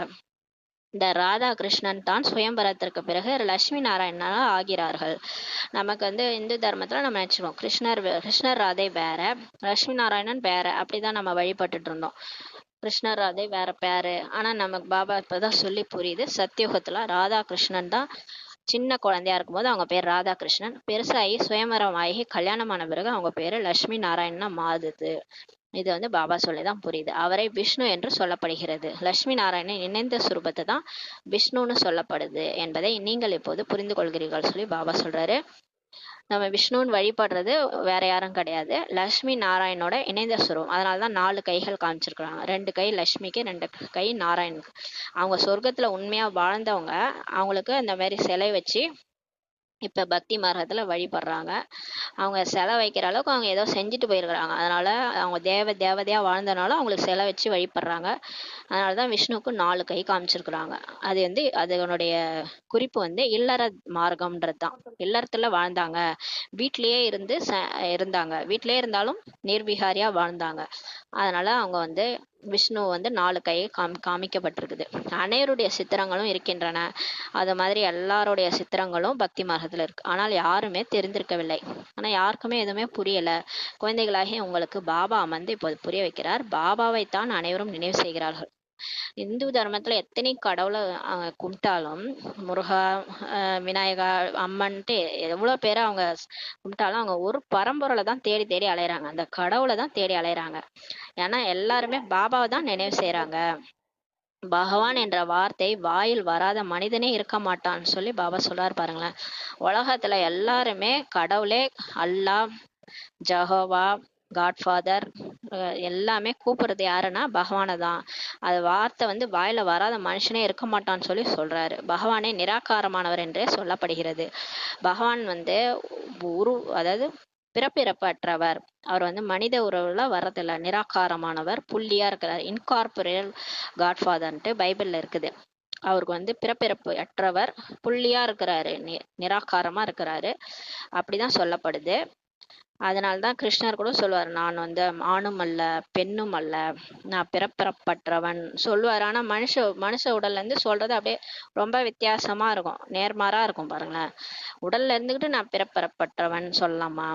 இந்த ராதாகிருஷ்ணன் தான் சுயம்பரத்திற்கு பிறகு லட்சுமி நாராயணனா ஆகிறார்கள். நமக்கு வந்து இந்து தர்மத்துல நம்ம நினைச்சிருவோம் கிருஷ்ணர் ராதை வேற, லட்சுமி நாராயணன் வேற, அப்படிதான் நம்ம வழிபட்டுட்டு இருந்தோம். கிருஷ்ணர் ராதை வேற பேரு. ஆனா நமக்கு பாபா இப்பதான் சொல்லி புரியுது, சத்தியுகத்துல ராதாகிருஷ்ணன் தான் சின்ன குழந்தையா இருக்கும்போது அவங்க பேர் ராதாகிருஷ்ணன், பெருசாகி சுயமரம் ஆகி கல்யாணமான பிறகு அவங்க பேரு லட்சுமி நாராயணனா மாறுது. இது வந்து பாபா சொல்லிதான் புரியுது. அவரை விஷ்ணு என்று சொல்லப்படுகிறது. லட்சுமி நாராயணன் இணைந்த சுரூபத்தை தான் விஷ்ணுன்னு சொல்லப்படுது என்பதை நீங்கள் இப்போது புரிந்து கொள்கிறீர்கள் சொல்லி பாபா சொல்றாரு. நம்ம விஷ்ணுன்னு வழிபடுறது வேற யாரும் கிடையாது, லட்சுமி நாராயணோட இணைந்த சுரூபம். அதனாலதான் 4 கைகள் காமிச்சிருக்கிறாங்க, 2 கை லட்சுமிக்கு, 2 கை நாராயணுக்கு. அவங்க சொர்க்கத்துல உண்மையா வாழ்ந்தவங்க, அவங்களுக்கு அந்த மாதிரி சிலை வச்சு இப்ப பக்தி மார்க்கத்துல வழிபடுறாங்க. அவங்க சிலை வைக்கிற அளவுக்கு அவங்க ஏதோ செஞ்சுட்டு போயிருக்கிறாங்க, அதனால அவங்க தேவதையா வாழ்ந்தனால அவங்களுக்கு சிலை வச்சு வழிபடுறாங்க. அதனாலதான் விஷ்ணுவுக்கு 4 கை காமிச்சிருக்கிறாங்க. அது வந்து அதனுடைய குறிப்பு வந்து இல்லற மார்க்கம்ன்றது தான். இல்லறத்துல வாழ்ந்தாங்க, வீட்லயே இருந்தாங்க, வீட்லயே இருந்தாலும் நிர்விகாரியா வாழ்ந்தாங்க. அதனால அவங்க வந்து விஷ்ணு வந்து 4 கை காமிக்கப்பட்டிருக்குது. அனைவருடைய சித்திரங்களும் இருக்கின்றன. அது மாதிரி எல்லாருடைய சித்திரங்களும் பக்தி மார்க்கத்துல இருக்கு, ஆனால் யாருமே தெரிந்திருக்கவில்லை. ஆனா யாருக்குமே எதுவுமே புரியல. குழந்தைகளாகி உங்களுக்கு பாபா அமர்ந்து இப்போது புரிய வைக்கிறார். பாபாவைத்தான் அனைவரும் நினைவு செய்கிறார்கள். இந்து தர்மத்துல எத்தனை கடவுளை கும்பிட்டாலும், முருகா, விநாயகா, அம்மன்ட்டு எவ்வளவு பேரை அவங்க கும்பிட்டாலும் அவங்க ஒரு பரம்பொருளை தான் தேடி தேடி அலையறாங்க, அந்த கடவுளை தான் தேடி அலையறாங்க. ஏன்னா எல்லாருமே பாபாவை தான் நினைவு செய்யறாங்க. பகவான் என்ற வார்த்தை வாயில் வராத மனிதனே இருக்க மாட்டான்னு சொல்லி பாபா சொல்றாரு பாருங்களேன். உலகத்துல எல்லாருமே கடவுளே, அல்லாஹ், ஜஹோவா, காட்ஃபாதர், எல்லாமே கூப்பிடுறது யாருன்னா பகவானை தான். அது வார்த்தை வந்து வாயில வராத மனுஷனே இருக்க மாட்டான்னு சொல்லி சொல்றாரு. பகவானே நிராகாரமானவர் என்றே சொல்லப்படுகிறது. பகவான் வந்து அதாவது பிறப்பிறப்பற்றவர். அவர் வந்து மனித உறவுல வர்றதில்ல, நிராகாரமானவர், புள்ளியா இருக்கிறார். இன்கார்பரேட் காட்ஃபாதர்ன்ட்டு பைபிள்ல இருக்குது. அவருக்கு வந்து பிறப்பிறப்பு அற்றவர், புள்ளியா இருக்கிறாரு, நிராகாரமா இருக்கிறாரு, அப்படிதான் சொல்லப்படுது. அதனால்தான் கிருஷ்ணர் கூட சொல்லுவார், நான் வந்து ஆணும் அல்ல பெண்ணும் அல்ல, நான் பிறப்பிறப்பற்றவன் சொல்லுவார். ஆனா மனுஷ உடல்ல இருந்து சொல்றது அப்படியே ரொம்ப வித்தியாசமா இருக்கும், நேர்மாறா இருக்கும் பாருங்களேன். உடல்ல இருந்துகிட்டு நான் பிறப்பிறப்பற்றவன் சொல்லலாமா?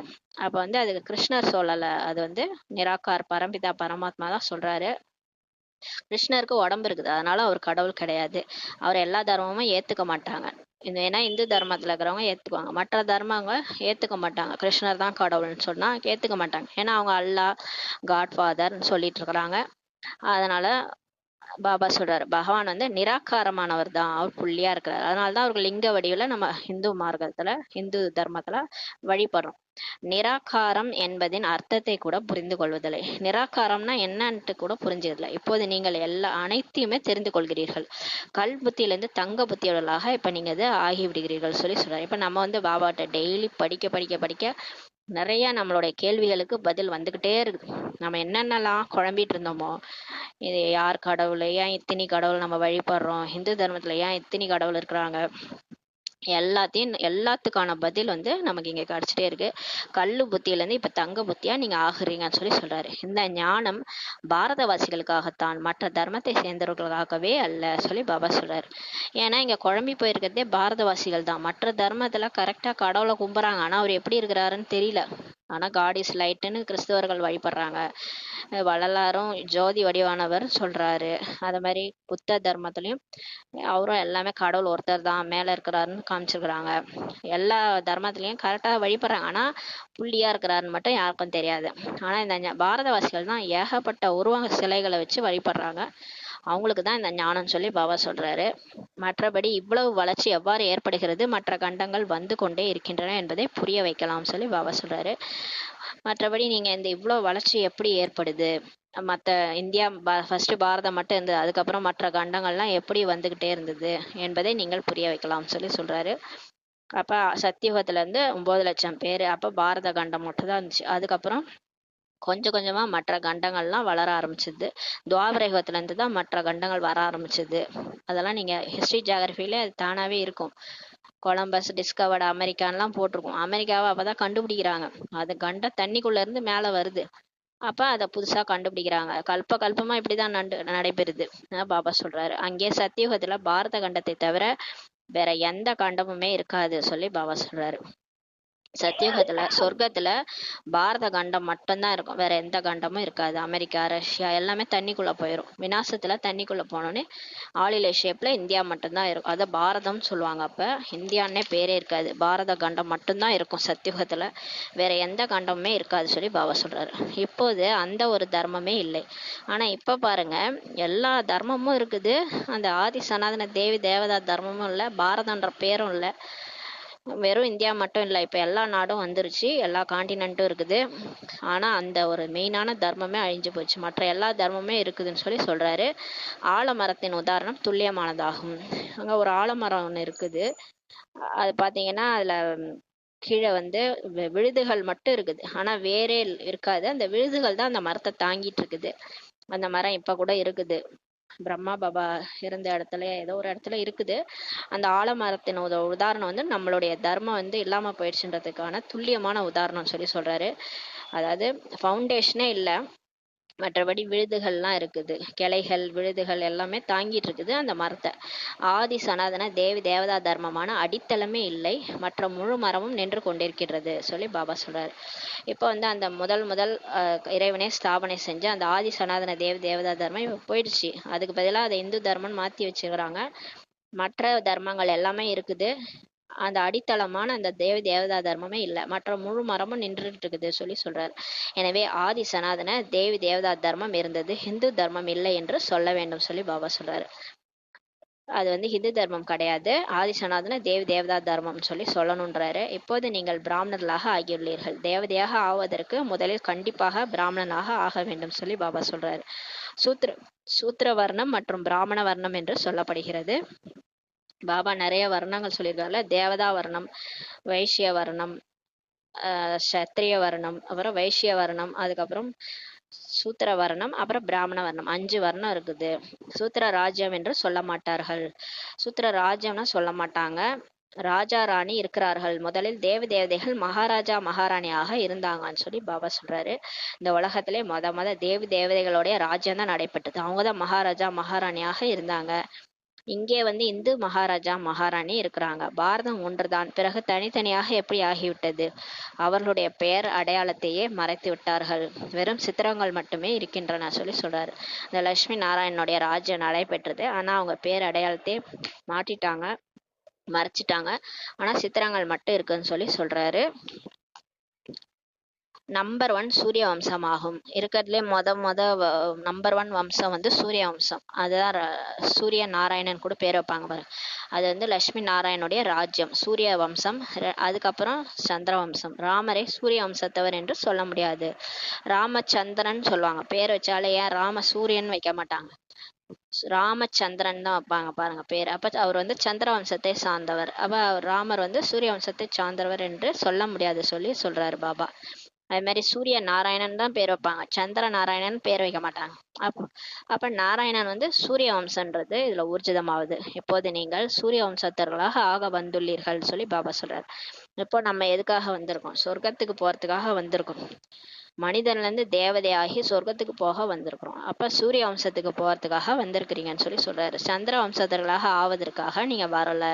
அப்ப வந்து அதுக்கு கிருஷ்ணர் சொல்லல, அது வந்து நிராகார் பரம்பிதா பரமாத்மா தான் சொல்றாரு. கிருஷ்ணருக்கு உடம்பு இருக்குது, அதனால அவர் கடவுள் கிடையாது. அவர் எல்லா தர்மமும் ஏத்துக்க மாட்டாங்க. ஏன்னா இந்து தர்மத்துல இருக்கிறவங்க ஏத்துக்குவாங்க, மற்ற தர்மங்க ஏத்துக்க மாட்டாங்க. கிருஷ்ணர் தான் கடவுள்னு சொன்னா ஏத்துக்க மாட்டாங்க, ஏன்னா அவங்க அல்லாஹ், காட்ஃபாதர்னு சொல்லிட்டு இருக்கிறாங்க. அதனால பாபா சொல்றாரு, பகவான் வந்து நிராகாரமானவர் தான், அவர் புள்ளியா இருக்கிறார். அதனாலதான் அவருக்கு லிங்க வடிவுல நம்ம இந்து மார்க்கத்துல, இந்து தர்மத்துல வழிபடுறோம். நிராகாரம் என்பதின் அர்த்தத்தை கூட புரிந்து கொள்வதில்லை. நிராகாரம்னா என்னன்ட்டு கூட புரிஞ்சதில்லை. இப்போது நீங்கள் அனைத்தையுமே தெரிந்து கொள்கிறீர்கள். கல் புத்தியிலிருந்து தங்க புத்தியுள்ளதாக இப்ப நீங்க இது ஆகிவிடுகிறீர்கள் சொல்லி சொல்றாரு. இப்ப நம்ம வந்து பாபாட்ட டெய்லி படிக்க படிக்க படிக்க நிறைய நம்மளுடைய கேள்விகளுக்கு பதில் வந்துகிட்டே இருக்குது. நம்ம என்னென்னலாம் குழம்பிட்டு இருந்தோமோ, இது யார் கடவுள், ஏன் இத்தனை கடவுள் நம்ம வழிபடுறோம், இந்து தர்மத்துல ஏன் இத்தனை கடவுள் இருக்கிறாங்க, எல்லாத்துக்கான பதில் வந்து நமக்கு இங்கே கிடச்சிட்டே இருக்கு. கல்லு புத்தியிலேருந்து இப்போ தங்க புத்தியா நீங்கள் ஆகுறீங்கன்னு சொல்லி சொல்கிறாரு. இந்த ஞானம் பாரதவாசிகளுக்காகத்தான், மற்ற தர்மத்தை சேர்ந்தவர்களுக்காகவே அல்ல சொல்லி பாபா சொல்கிறார். ஏன்னா இங்கே குழம்பி போயிருக்கிறதே பாரதவாசிகள் தான். மற்ற தர்மத்தில் கரெக்டாக கடவுளை கும்புறாங்க, ஆனால் அவர் எப்படி இருக்கிறாருன்னு தெரியல. ஆனால் காட் இஸ் லைட்டுன்னு கிறிஸ்தவர்கள் வழிபடுறாங்க. வள்ளலாரும் ஜோதி வடிவானவர் சொல்கிறாரு. அது மாதிரி புத்த தர்மத்துலேயும் அவரும் எல்லாமே கடவுள் ஒருத்தர் தான் மேலே இருக்கிறாருன்னு காமிச்சிருக்கிறாங்க. எல்லா தர்மத்துலேயும் கரெக்டாக வழிபடுறாங்க, ஆனால் புள்ளியாக இருக்கிறாருன்னு மட்டும் யாருக்கும் தெரியாது. ஆனால் இந்த பாரதவாசிகள் தான் ஏகப்பட்ட உருவங்க சிலைகளை வச்சு வழிபடுறாங்க. அவங்களுக்கு தான் இந்த ஞானம் சொல்லி பாபா சொல்கிறாரு. மற்றபடி இவ்வளவு வளர்ச்சி எவ்வாறு ஏற்படுகிறது, மற்ற கண்டங்கள் வந்து கொண்டே இருக்கின்றன என்பதை புரிய வைக்கலாம் சொல்லி பாபா சொல்கிறாரு. மற்றபடி நீங்கள் இந்த இவ்வளோ வளர்ச்சி எப்படி ஏற்படுது, மற்ற இந்தியா ஃபர்ஸ்ட் பாரதம் மட்டும் இருந்தது, அதுக்கப்புறம் மற்ற கண்டங்கள்லாம் எப்படி வந்துக்கிட்டே இருந்தது என்பதை நீங்கள் புரிய வைக்கலாம் சொல்லி சொல்கிறாரு. அப்போ சத்தியுகத்துலேருந்து 9 லட்சம் பேர், அப்போ பாரத கண்டம் மட்டும் தான் இருந்துச்சு. அதுக்கப்புறம் கொஞ்சம் கொஞ்சமாக மற்ற கண்டங்கள்லாம் வளர ஆரம்பிச்சிது. துவாபர யுகத்துலேருந்து தான் மற்ற கண்டங்கள் வர ஆரம்பிச்சிது. அதெல்லாம் நீங்கள் ஹிஸ்ட்ரி ஜியாகிரஃபியில் அது தானாகவே இருக்கும். கொலம்பஸ் டிஸ்கவர்டு அமெரிக்கான்லாம் போட்டிருக்கும். அமெரிக்காவை அப்போ தான் கண்டுபிடிக்கிறாங்க. அது கண்டம் தண்ணிக்குள்ளேருந்து மேலே வருது. அப்போ அதை புதுசாக கண்டுபிடிக்கிறாங்க. கல்பமாக இப்படி தான் நடைபெறுது பாபா சொல்கிறாரு. அங்கே சத்தியுகத்தில் பாரத கண்டத்தை தவிர வேற எந்த கண்டமுமே இருக்காது சொல்லி பாபா சொல்கிறாரு. சத்தியுகத்துல சொர்க்கத்துல பாரத கண்டம் மட்டும்தான் இருக்கும், வேற எந்த கண்டமும் இருக்காது. அமெரிக்கா ரஷ்யா எல்லாமே தண்ணிக்குள்ள போயிடும். விநாசத்துல தண்ணிக்குள்ள போனோடனே ஆளிலை ஷேப்ல இந்தியா மட்டும்தான் இருக்கும். அதை பாரதம்னு சொல்லுவாங்க. அப்ப இந்தியான்னே பேரே இருக்காது, பாரத கண்டம் மட்டும்தான் இருக்கும் சத்தியுகத்துல, வேற எந்த கண்டமுமே இருக்காது சொல்லி பாபா சொல்றாரு. இப்போது அந்த ஒரு தர்மமே இல்லை. ஆனா இப்ப பாருங்க, எல்லா தர்மமும் இருக்குது. அந்த ஆதி சனாதன தேவி தேவதா தர்மமும் இல்லை, பாரதன்ற பேரும் இல்லை. வெறும் இந்தியா மட்டும் இல்லை, இப்போ எல்லா நாடும் வந்துருச்சு, எல்லா காண்டினென்ட்டும் இருக்குது. ஆனால் அந்த ஒரு மெயினான தர்மமே அழிஞ்சு போச்சு. மற்ற எல்லா தர்மமே இருக்குதுன்னு சொல்லி சொல்கிறாரு. ஆலமரத்தின் உதாரணம் துல்லியமானதாகும். அங்கே ஒரு ஆலமரம் ஒன்று இருக்குது. அது பார்த்தீங்கன்னா அதில் கீழே வந்து விழுதுகள் மட்டும் இருக்குது, ஆனால் வேரே இருக்காது. அந்த விழுதுகள் தான் அந்த மரத்தை தாங்கிட்டு இருக்குது. அந்த மரம் இப்போ கூட இருக்குது. பிரம்மா பாபா இருந்த இடத்துல ஏதோ ஒரு இடத்துல இருக்குது. அந்த ஆலமரத்தின் உதாரணம் வந்து நம்மளுடைய தர்மம் வந்து இல்லாம போயிடுச்சுன்றதுக்கான துல்லியமான உதாரணம் சொல்லி சொல்றாரு. அதாவது ஃபவுண்டேஷனே இல்லை, மற்றபடி விழுதுகள்லாம் இருக்குது, கிளைகள் விழுதுகள் எல்லாமே தாங்கிட்டு இருக்குது அந்த மரத்தை. ஆதி சனாதன தேவி தேவதா தர்மமான அடித்தளமே இல்லை, மற்ற முழு மரமும் நின்று கொண்டிருக்கிறது சொல்லி பாபா சொல்றாரு. இப்போ வந்து அந்த முதல் இறைவனே ஸ்தாபனை செஞ்ச அந்த ஆதி சனாதன தேவி தேவதா தர்மம் இப்போ போயிடுச்சு. அதுக்கு பதிலாக அதை இந்து தர்மம்னு மாற்றி வச்சுக்கிறாங்க. மற்ற தர்மங்கள் எல்லாமே இருக்குது, அந்த அடித்தளமான அந்த தேவி தேவதா தர்மமே இல்லை, மற்ற முழு மரமும் நின்றுட்டு இருக்குது சொல்லி சொல்றாரு. எனவே ஆதி சனாதன தேவி தேவதா தர்மம் இருந்தது, ஹிந்து தர்மம் இல்லை என்று சொல்ல வேண்டும் சொல்லி பாபா சொல்றாரு. அது வந்து ஹிந்து தர்மம் கிடையாது, ஆதி சனாதன தேவி தேவதா தர்மம் சொல்லி சொல்லணுன்றாரு. இப்போது நீங்கள் பிராமணர்களாக ஆகியுள்ளீர்கள், தேவதையாக ஆவதற்கு முதலில் கண்டிப்பாக பிராமணனாக ஆக வேண்டும் சொல்லி பாபா சொல்றாரு. சூத்திர வர்ணம் மற்றும் பிராமண வர்ணம் என்று சொல்லப்படுகிறது. பாபா நிறைய வர்ணங்கள் சொல்லியிருக்காருல, தேவதா வர்ணம், வைஷ்ய வர்ணம், சத்திரிய வர்ணம், அப்புறம் வைஷ்ய வர்ணம், அதுக்கப்புறம் சூத்திர வர்ணம், அப்புறம் பிராமண வர்ணம், 5 வர்ணம் இருக்குது. சூத்திர ராஜ்யம் என்று சொல்ல மாட்டார்கள். சூத்திர ராஜ்யம்னா சொல்ல மாட்டாங்க. ராஜா ராணி இருக்கிறார்கள். முதலில் தேவதைகள் மகாராஜா மகாராணியாக இருந்தாங்கன்னு சொல்லி பாபா சொல்றாரு. இந்த உலகத்திலே மொத தேவதைகளுடைய ராஜ்யம் தான் நடைபெற்றது. அவங்க தான் மகாராஜா மகாராணியாக இருந்தாங்க. இங்கே வந்து இந்து மகாராஜா மகாராணி இருக்கிறாங்க. பாரதம் ஒன்றுதான், பிறகு தனித்தனியாக எப்படி ஆகிவிட்டது? அவர்களுடைய பெயர் அடையாளத்தையே மறைத்து விட்டார்கள், வெறும் சித்திரங்கள் மட்டுமே இருக்கின்றன சொல்லி சொல்றாரு. இந்த லட்சுமி நாராயணனுடைய ராஜ்யம் நடைபெற்றது, ஆனா அவங்க பேர் அடையாளத்தையே மாற்றிட்டாங்க, மறைச்சிட்டாங்க. ஆனா சித்திரங்கள் மட்டும் இருக்குன்னு சொல்லி சொல்றாரு. நம்பர் 1 சூரிய வம்சம் ஆகும். இருக்கிறதுலே நம்பர் 1 வம்சம் வந்து சூரிய வம்சம். அதுதான் சூரிய நாராயணன் கூட பேர் வைப்பாங்க பாருங்க. அது வந்து லட்சுமி நாராயணுடைய ராஜ்யம் சூரிய வம்சம். அதுக்கப்புறம் சந்திர வம்சம். ராமரை சூரிய வம்சத்தவர் என்று சொல்ல முடியாது, ராமச்சந்திரன் சொல்லுவாங்க. பேர் வச்சாலே ஏன் ராம சூரியன் வைக்க மாட்டாங்க, ராமச்சந்திரன் தான் வைப்பாங்க பாருங்க பேர். அப்ப அவர் வந்து சந்திர வம்சத்தை சார்ந்தவர். அப்ப ராமர் வந்து சூரிய வம்சத்தை சார்ந்தவர் என்று சொல்ல முடியாது சொல்லி சொல்றாரு பாபா. அது மாதிரி சூரிய நாராயணன் தான் பேர் வைப்பாங்க, சந்திர நாராயணன் பேர் வைக்க மாட்டாங்க. அப்போ அப்ப நாராயணன் வந்து சூரிய வம்சன்றது இதுல ஊர்ஜிதமாகுது. இப்போது நீங்கள் சூரிய வம்சத்தர்களாக ஆக வந்துள்ளீர்கள் சொல்லி பாபா சொல்றாரு. இப்போ நம்ம எதுக்காக வந்திருக்கோம்? சொர்க்கத்துக்கு போறதுக்காக வந்திருக்கோம். மனிதன்ல இருந்து தேவதையாகி சொர்க்கத்துக்கு போக வந்திருக்கிறோம். அப்ப சூரிய வம்சத்துக்கு போறதுக்காக வந்திருக்கிறீங்கன்னு சொல்லி சொல்றாரு. சந்திர வம்சத்தர்களாக ஆவதற்காக நீங்க வரல,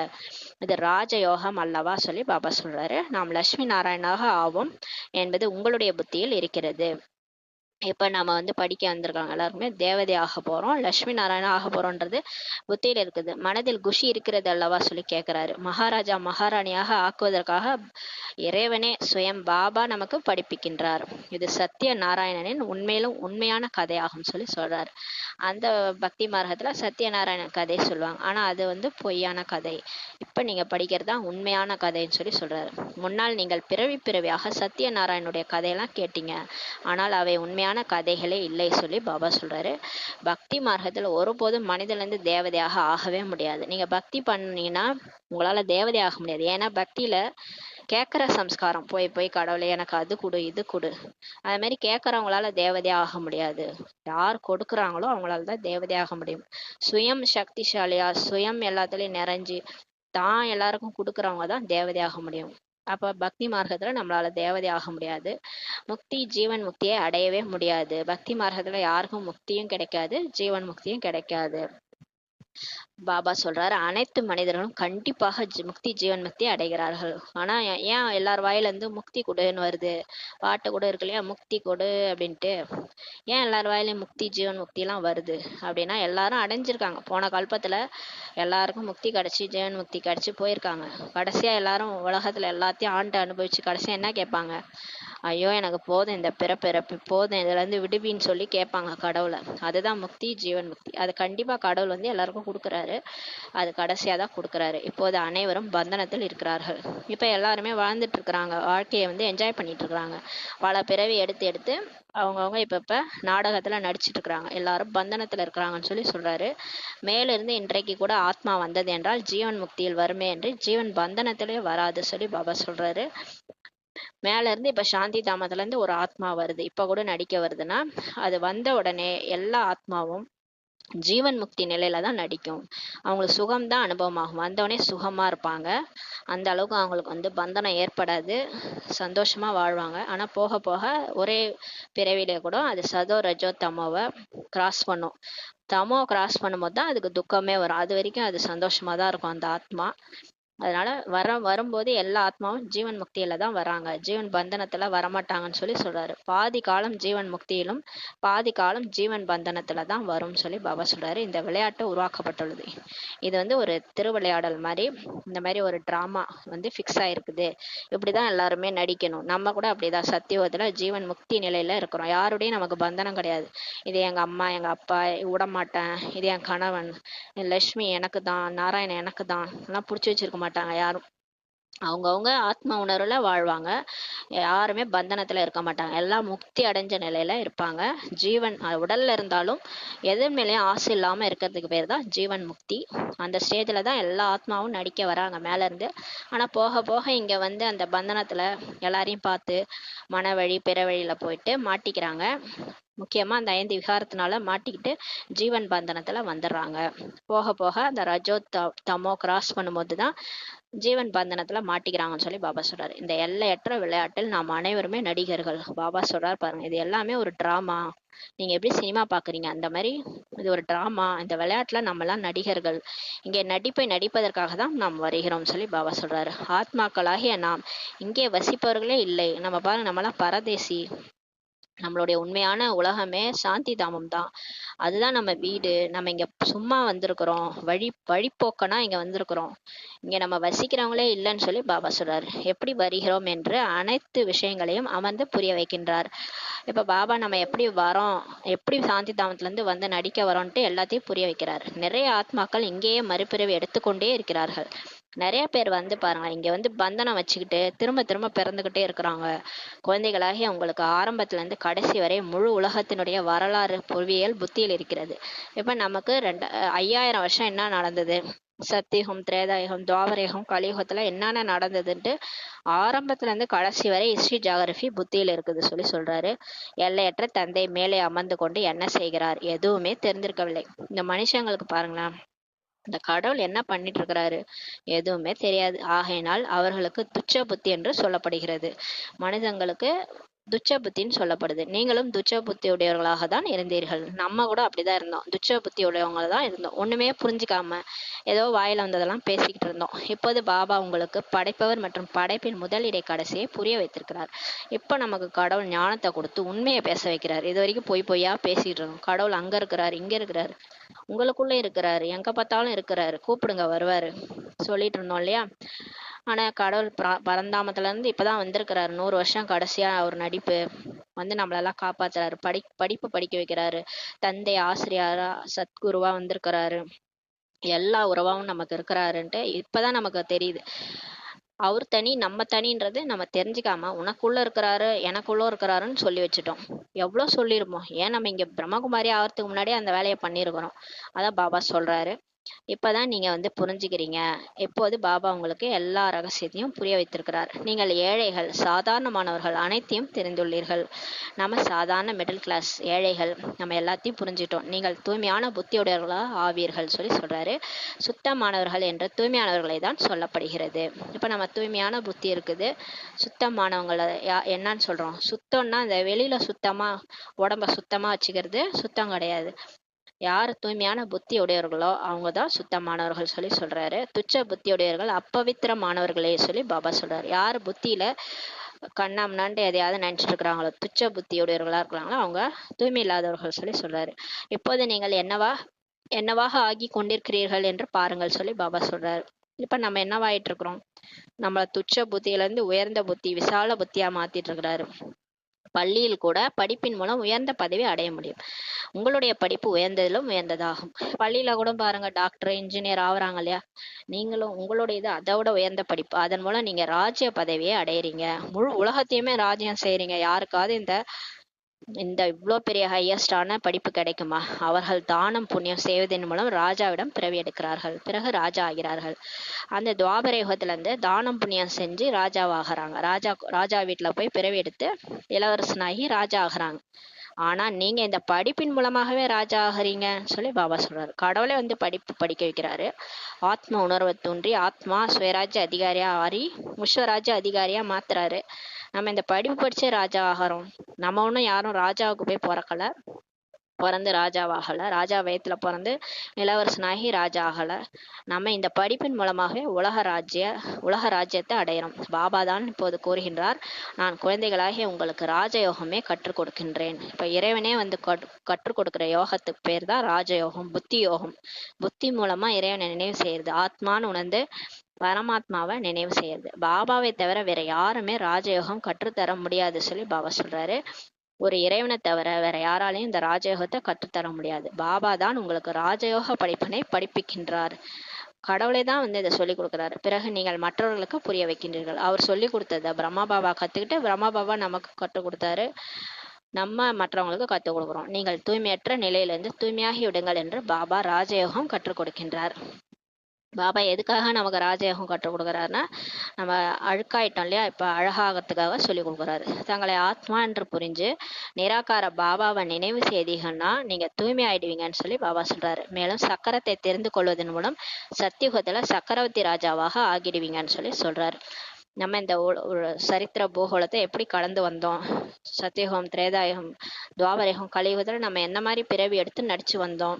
இது ராஜயோகம் அல்லவா சொல்லி பாபா சொல்றாரு. நாம் லட்சுமி நாராயணாக ஆவோம் என்பது உங்களுடைய புத்தியில் இருக்கிறது. இப்ப நம்ம வந்து படிக்க வந்திருக்காங்க எல்லாருக்குமே தேவதை ஆக போறோம், லட்சுமி நாராயணா ஆக போறோம்ன்றது புத்தியில இருக்குது. மனதில் குஷி இருக்கிறது அல்லவா சொல்லி கேட்கிறாரு. மகாராஜா மகாராணியாக ஆக்குவதற்காக இறைவனே சுயம் பாபா நமக்கு படிப்பிக்கின்றார். இது சத்திய நாராயணனின் உண்மையிலும் உண்மையான கதையாகும் சொல்லி சொல்றாரு. அந்த பக்தி மார்க்கத்துல சத்யநாராயணன் கதை சொல்லுவாங்க, ஆனா அது வந்து பொய்யான கதை. இப்ப நீங்க படிக்கிறது தான் உண்மையான கதைன்னு சொல்லி சொல்றாரு. முன்னால் நீங்கள் பிறவி பிறவியாக சத்யநாராயணுடைய கதையெல்லாம் கேட்டீங்க, ஆனால் அவை உண்மையான கதைகளே இல்லை சொல்லி பாபா சொல்றாரு. பக்தி மார்க்கத்துல ஒருபோதும் மனிதன்ல தேவதையாக ஆகவே முடியாது. நீங்க பக்தி பண்ணீங்கன்னா உங்களால தேவதை ஆக முடியாது. ஏன்னா பக்தியில கேட்குற சம்ஸ்காரம் போய் போய் கடவுளே எனக்கு அது கொடு இது கொடு, அது மாதிரி கேட்குறவங்களால தேவதையாக ஆக முடியாது. யார் கொடுக்குறாங்களோ அவங்களால தான் தேவதையாக முடியும். சுயம் சக்திசாலியா சுயம் எல்லாத்துலயும் நிறைஞ்சு தான் எல்லாருக்கும் கொடுக்குறவங்க தான் தேவதையாக முடியும். அப்ப பக்தி மார்க்கத்துல நம்மளால தேவதை ஆக முடியாது. முக்தி ஜீவன் முக்தியை அடையவே முடியாது. பக்தி மார்க்கத்துல யாருக்கும் முக்தியும் கிடைக்காது, ஜீவன் முக்தியும் கிடைக்காது. பாபா சொல்றாரு, அனைத்து மனிதர்களும் கண்டிப்பாக முக்தி ஜீவன் முக்தி அடைகிறார்கள். ஆனா ஏன் எல்லார் வாயில இருந்து முக்தி கொடுன்னு வருது? பாட்டு கூட இருக்கு இல்லையா, முக்தி கொடு அப்படின்ட்டு. ஏன் எல்லார் வாயிலையும் முக்தி ஜீவன் முக்தி எல்லாம் வருது அப்படின்னா, எல்லாரும் அடைஞ்சிருக்காங்க. போன கல்பத்துல எல்லாருக்கும் முக்தி கிடைச்சி ஜீவன் முக்தி கிடைச்சி போயிருக்காங்க. கடைசியா எல்லாரும் உலகத்துல எல்லாத்தையும் ஆண்டு அனுபவிச்சு கடைசியா என்ன கேட்பாங்க? ஐயோ எனக்கு போதும் இந்த பிறப்பிறப்பு போதும், இதுல இருந்து விடுவின்னு சொல்லி கேட்பாங்க கடவுளை. அதுதான் முக்தி ஜீவன் முக்தி. அது கண்டிப்பா கடவுள் வந்து எல்லாருக்கும் கொடுக்குறாரு, அது கடைசியா தான் கொடுக்குறாரு. இப்போது அனைவரும் பந்தனத்தில் இருக்கிறார்கள். இப்ப எல்லாருமே வாழ்ந்துட்டு இருக்கிறாங்க, வாழ்க்கையை வந்து என்ஜாய் பண்ணிட்டு இருக்கிறாங்க. பல பிறவி எடுத்து எடுத்து அவங்கவுங்க இப்ப நாடகத்துல நடிச்சிட்டு இருக்கிறாங்க. எல்லாரும் பந்தனத்துல இருக்கிறாங்கன்னு சொல்லி சொல்றாரு. மேலிருந்து இன்றைக்கு கூட ஆத்மா வந்தது என்றால் ஜீவன் முக்தியில் வருமே என்று ஜீவன் பந்தனத்திலே வராது சொல்லி பாபா சொல்றாரு. மேல இருந்து இப்ப சாந்தி தாமத்துல இருந்து ஒரு ஆத்மா வருது, இப்ப கூட நடிக்க வருதுன்னா அது வந்த உடனே எல்லா ஆத்மாவும் ஜீவன் முக்தி நிலையில தான் நடிக்கும். அவங்களுக்கு சுகம்தான் அனுபவமாகும். வந்தவொடனே சுகமா இருப்பாங்க. அந்த அளவுக்கு அவங்களுக்கு வந்து பந்தனம் ஏற்படாது, சந்தோஷமா வாழ்வாங்க. ஆனா போக போக ஒரே பிறவிலே கூட அது சதோ ரஜோ தமோவை கிராஸ் பண்ணும். தமோ கிராஸ் பண்ணும்போது தான் அதுக்கு துக்கமே வரும். அது வரைக்கும் அது சந்தோஷமா தான் இருக்கும் அந்த ஆத்மா. அதனால வரும்போது எல்லா ஆத்மாவும் ஜீவன் முக்தியில தான் வராங்க, ஜீவன் பந்தனத்துல வரமாட்டாங்கன்னு சொல்லி சொல்றாரு. பாதி காலம் ஜீவன் முக்தியிலும் பாதி காலம் ஜீவன் பந்தனத்துல தான் வரும்னு சொல்லி பாபா சொல்றாரு. இந்த விளையாட்டு உருவாக்கப்பட்டுள்ளது. இது வந்து ஒரு திருவிளையாடல் மாதிரி, இந்த மாதிரி ஒரு டிராமா வந்து ஃபிக்ஸ் ஆயிருக்குது. இப்படிதான் எல்லாருமே நடிக்கணும். நம்ம கூட அப்படிதான் சத்தியோகத்துல ஜீவன் முக்தி நிலையில இருக்கிறோம். யாருடையும் நமக்கு பந்தனம் கிடையாது. இது எங்க அம்மா எங்க அப்பா விட மாட்டேன், இது என் கணவன், லட்சுமி எனக்கு தான், நாராயணன் எனக்கு தான் எல்லாம் புடிச்சு வச்சிருக்க மாட்டாங்க யாரும். அவங்கவுங்க ஆத்ம உணர்வுல வாழ்வாங்க. யாருமே பந்தனத்துல இருக்க மாட்டாங்க. எல்லாம் முக்தி அடைஞ்ச நிலையில இருப்பாங்க. ஜீவன் உடல்ல இருந்தாலும் எது மேலேயும் ஆசை இல்லாம இருக்கிறதுக்கு பேர் தான் ஜீவன் முக்தி. அந்த ஸ்டேஜ்ல தான் எல்லா ஆத்மாவும் நடிக்க வராங்க மேல இருந்து. ஆனா போக போக இங்க வந்து அந்த பந்தனத்துல எல்லாரையும் பார்த்து மனவழி பிற வழியில போயிட்டு மாட்டிக்கிறாங்க. முக்கியமா அந்த 5 விகாரத்தினால மாட்டிக்கிட்டு ஜீவன் பந்தனத்துல வந்துடுறாங்க. போக போக அந்த ரஜோ தமோ கிராஸ் பண்ணும்போது தான் ஜீவன் பந்தனத்துல மாட்டிக்கிறாங்கன்னு சொல்லி பாபா சொல்றாரு. இந்த எல்லையற்ற விளையாட்டில் நாம் அனைவருமே நடிகர்கள். பாபா சொல்றாரு பாருங்க, இது எல்லாமே ஒரு டிராமா. நீங்க எப்படி சினிமா பாக்குறீங்க அந்த மாதிரி இது ஒரு டிராமா. இந்த விளையாட்டுல நம்ம எல்லாம் நடிகர்கள். இங்கே நடிப்பை நடிப்பதற்காக தான் நாம் வருகிறோம் சொல்லி பாபா சொல்றாரு. ஆத்மாக்களாகிய நாம் இங்கே வசிப்பவர்களே இல்லை. நம்ம பாருங்க, நம்மலாம் பரதேசி. நம்மளுடைய உண்மையான உலகமே சாந்தி தாமம் தான். அதுதான் நம்ம வீடு. நம்ம இங்க சும்மா வந்திருக்கிறோம், வழிப்போக்கனா இங்க வந்திருக்கிறோம். இங்க நம்ம வசிக்கிறவங்களே இல்லைன்னு சொல்லி பாபா சொல்றாரு. எப்படி வருகிறோம் என்று அனைத்து விஷயங்களையும் அமர்ந்து புரிய வைக்கின்றார். இப்ப பாபா நம்ம எப்படி வரோம், எப்படி சாந்தி தாமத்துல இருந்து வந்து நடிக்க வரோன்ட்டு எல்லாத்தையும் புரிய வைக்கிறார். நிறைய ஆத்மாக்கள் இங்கேயே மறுபிறவி எடுத்துக்கொண்டே இருக்கிறார்கள். நிறைய பேர் வந்து பாருங்க, இங்க வந்து பந்தனம் வச்சுக்கிட்டு திரும்ப திரும்ப பிறந்துகிட்டே இருக்கிறாங்க. குழந்தைகளாகி அவங்களுக்கு ஆரம்பத்துல இருந்து கடைசி வரை முழு உலகத்தினுடைய வரலாறு புவியியல் புத்தியில் இருக்கிறது. இப்ப நமக்கு 5000 வருஷம் என்ன நடந்தது, சத்தியுகம், திரேதாயுகம், துவாபரயுகம், கலியுகத்துல என்னென்ன நடந்ததுன்ட்டு ஆரம்பத்துல இருந்து கடைசி வரை ஹிஸ்டரி ஜியாகிரபி புத்தியில இருக்குது சொல்லி சொல்றாரு. எல்லையற்ற தந்தை மேலே அமர்ந்து கொண்டு என்ன செய்கிறார், எதுவுமே தெரிஞ்சிருக்கவில்லை. இந்த மனுஷங்களுக்கு பாருங்களேன், இந்த கடவுள் என்ன பண்ணிட்டு இருக்கிறாரு எதுவுமே தெரியாது. ஆகையினால் அவர்களுக்கு துச்ச புத்தி என்று சொல்லப்படுகிறது. மனிதங்களுக்கு துச்ச புத்தின்னு சொல்லப்படுது. நீங்களும் துச்ச புத்தி உடையவர்களாக தான் இருந்தீர்கள். நம்ம கூட அப்படிதான் இருந்தோம். துச்ச புத்தி உடையவங்கள தான் இருந்தோம். ஒண்ணுமே புரிஞ்சுக்காம ஏதோ வாயில வந்ததெல்லாம் பேசிக்கிட்டு இருந்தோம். இப்போது பாபா உங்களுக்கு படைப்பவர் மற்றும் படைப்பின் முதல் இடை கடைசியை புரிய வைத்திருக்கிறார். இப்ப நமக்கு கடவுள் ஞானத்தை கொடுத்து உண்மையை பேச வைக்கிறார். இது வரைக்கும் பொய்யா பேசிட்டு இருக்கோம். கடவுள் அங்க இருக்கிறாரு, இங்க இருக்கிறாரு, உங்களுக்குள்ள இருக்கிறாரு, எங்க பார்த்தாலும் இருக்கிறாரு, கூப்பிடுங்க வருவாரு சொல்லிட்டு இருந்தோம் இல்லையா. ஆனா கடவுள் பரந்தாமத்துல இருந்து இப்பதான் வந்திருக்கிறாரு. 100 வருஷம் கடைசியா அவர் நடிப்பு வந்து நம்மளெல்லாம் காப்பாத்துறாரு. படிப்பு படிக்க வைக்கிறாரு. தந்தை ஆசிரியரா சத்குருவா வந்திருக்கிறாரு. எல்லா உறவாவும் நமக்கு இருக்கிறாருன்ட்டு இப்பதான் நமக்கு தெரியுது. அவர் தனி நம்ம தனின்றது நம்ம தெரிஞ்சுக்காம உனக்குள்ள இருக்கிறாரு எனக்குள்ள இருக்கிறாருன்னு சொல்லி வச்சுட்டோம். எவ்வளவு சொல்லிருப்போம். ஏன் நம்ம இங்க பிரம்மகுமாரி ஆகிறதுக்கு முன்னாடியே அந்த வேலையை பண்ணிருக்கிறோம். அதான் பாபா சொல்றாரு. இப்பதான் நீங்க வந்து புரிஞ்சுக்கிறீங்க. இப்போது பாபா உங்களுக்கு எல்லா ரகசியத்தையும் புரிய வைத்திருக்கிறார். நீங்கள் ஏழைகள், சாதாரணமானவர்கள், அனைத்தையும் தெரிந்துள்ளீர்கள். நம்ம சாதாரண மிடில் கிளாஸ் ஏழைகள், நம்ம எல்லாத்தையும் புரிஞ்சிட்டோம். நீங்கள் தூய்மையான புத்தியுடையவர்களா ஆவீர்கள் சொல்லி சொல்றாரு. சுத்தமானவர்கள் என்ற தூய்மையானவர்களை தான் சொல்லப்படுகிறது. இப்ப நம்ம தூய்மையான புத்தி இருக்குது, சுத்தமானவங்களை என்னன்னு சொல்றோம். சுத்தம்னா இந்த வெளியில சுத்தமா உடம்ப சுத்தமா வச்சுக்கிறது சுத்தம் கிடையாது. யார் தூய்மையான புத்தி உடையவர்களோ அவங்கதான் சுத்தமானவர்கள் சொல்லி சொல்றாரு. துச்ச புத்தி உடையவர்கள் அப்பவித்திரமானவர்களே சொல்லி பாபா சொல்றாரு. யார் புத்தியில கண்ணாமனான்ட்டு எதையாவது நினைச்சிட்டு இருக்கிறாங்களோ, துச்ச புத்தி உடையவர்களா இருக்கிறாங்களோ அவங்க தூய்மை இல்லாதவர்கள் சொல்லி சொல்றாரு. இப்போது நீங்கள் என்னவாக ஆகி கொண்டிருக்கிறீர்கள் என்று பாருங்கள் சொல்லி பாபா சொல்றாரு. இப்ப நம்ம என்னவாயிட்டு இருக்கிறோம், நம்மள துச்ச புத்தியில இருந்து உயர்ந்த புத்தி, விசால புத்தியா மாத்திட்டு இருக்கிறாரு. பள்ளியில் கூட படிப்பின் மூலம் உயர்ந்த பதவி அடைய முடியும். உங்களுடைய படிப்பு உயர்ந்ததிலும் உயர்ந்ததாகும். பள்ளியில கூட பாருங்க, டாக்டர் இன்ஜினியர் ஆகுறாங்க இல்லையா. நீங்களும் உங்களுடைய இது அதை விட உயர்ந்த படிப்பு, அதன் மூலம் நீங்க ராஜ்ய பதவியை அடையிறீங்க. முழு உலகத்தையுமே ராஜ்யம் செய்றீங்க. யாருக்காவது இந்த இந்த இவ்வளோ பெரிய ஹையஸ்டான படிப்பு கிடைக்குமா? அவர்கள் தானம் புண்ணியம் செய்வதன் மூலம் ராஜாவிடம் பிறவி எடுக்கிறார்கள். பிறகு ராஜா ஆகிறார்கள். அந்த துவாபர யுகத்துல இருந்து தானம் புண்ணியம் செஞ்சு ராஜாவாகிறாங்க. ராஜா வீட்டுல போய் பிறவி எடுத்து இளவரசனாகி ராஜா ஆகுறாங்க. ஆனா நீங்க இந்த படிப்பின் மூலமாகவே ராஜா ஆகிறீங்கன்னு சொல்லி பாபா சொல்றாரு. கடவுளே வந்து படிப்பு படிக்க வைக்கிறாரு. ஆத்ம உணர்வை தூண்டி ஆத்மா சுயராஜ்ய அதிகாரியா ஆறி விஸ்வராஜ்ய அதிகாரியா மாத்துறாரு. நம்ம இந்த படிப்பு படிச்சே ராஜா ஆகிறோம். நம்ம ஒன்றும் யாரும் ராஜாவுக்கு போய் பிறந்து ராஜாவாகல. ராஜா வயத்துல பிறந்து இளவரசனாகி ராஜா ஆகல. நம்ம இந்த படிப்பின் மூலமாகவே உலக ராஜ்யத்தை அடையிறோம். பாபா தான் இப்போது கூறுகின்றார், நான் குழந்தைகளாகிய உங்களுக்கு ராஜயோகமே கற்றுக் கொடுக்கின்றேன். இப்ப இறைவனே வந்து கற்றுக் கொடுக்கிற யோகத்துக்கு பேர் தான் ராஜயோகம், புத்தி யோகம். புத்தி மூலமா இறைவனை நினைவு செய்யறது, ஆத்மான்னு உணர்ந்து பரமாத்மாவை நினைவு செய்யறது. பாபாவை தவிர வேற யாருமே ராஜயோகம் கற்றுத்தர முடியாது சொல்லி பாபா சொல்றாரு. ஒரு இறைவனை தவிர வேற யாராலையும் இந்த ராஜயோகத்தை கற்றுத்தர முடியாது. பாபா தான் உங்களுக்கு ராஜயோக படிப்பினை படிப்பிக்கின்றார். கடவுளே தான் வந்து இதை சொல்லி கொடுக்குறாரு. பிறகு நீங்கள் மற்றவர்களுக்கு புரிய வைக்கின்றீர்கள். அவர் சொல்லி கொடுத்ததை பிரம்மா பாபா கத்துக்கிட்டு பிரம்மா பாபா நமக்கு கற்றுக் கொடுத்தாரு. நம்ம மற்றவங்களுக்கு கற்றுக் கொடுக்குறோம். நீங்கள் தூய்மையற்ற நிலையிலிருந்து தூய்மையாகி விடுங்கள் என்று பாபா ராஜயோகம் கற்றுக் கொடுக்கின்றார். பாபா எதுக்காக நமக்கு ராஜயோகம் கற்றுக் கொடுக்குறாருன்னா, நம்ம அழுக்காயிட்டோம் இல்லையா, இப்ப அழகாகிறதுக்காக சொல்லி கொடுக்குறாரு. தங்களை ஆத்மா என்று புரிஞ்சு நிராகார பாபாவை நினைவு செய்தீங்கன்னா நீங்க தூய்மை ஆயிடுவீங்கன்னு சொல்லி பாபா சொல்றாரு. மேலும் சக்கரத்தை தெரிந்து கொள்வதன் மூலம் சத்தியுகத்துல சக்கரவர்த்தி ராஜாவாக ஆகிடுவீங்கன்னு சொல்லி சொல்றாரு. நம்ம இந்த சரித்திர பூகோளத்தை எப்படி கடந்து வந்தோம், சத்தியுகம், திரேதாயுகம், துவாபரயுகம், கலியுகத்துல நம்ம என்ன மாதிரி பிறவி எடுத்து நடிச்சு வந்தோம்,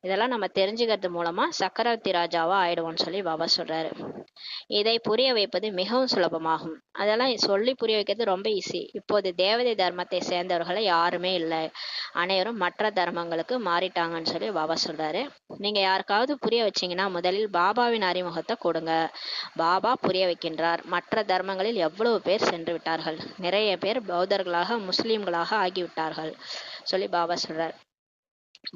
இதெல்லாம் நம்ம தெரிஞ்சுக்கிறது மூலமா சக்கரவர்த்தி ராஜாவா ஆயிடுவோம்னு சொல்லி பாபா சொல்றாரு. இதை புரிய வைப்பது மிகவும் சுலபமாகும். அதெல்லாம் சொல்லி புரிய வைக்கிறது ரொம்ப ஈஸி. இப்போது தேவதை தர்மத்தை சேர்ந்தவர்களை யாருமே இல்லை, அனைவரும் மற்ற தர்மங்களுக்கு மாறிட்டாங்கன்னு சொல்லி பாபா சொல்றாரு. நீங்க யாருக்காவது புரிய வச்சீங்கன்னா முதலில் பாபாவின் அறிமுகத்தை கொடுங்க. பாபா புரிய வைக்கின்றார். மற்ற தர்மங்களில் எவ்வளவு பேர் சென்று விட்டார்கள், நிறைய பேர் பௌத்தர்களாக முஸ்லிம்களாக ஆகிவிட்டார்கள் சொல்லி பாபா சொல்றார்.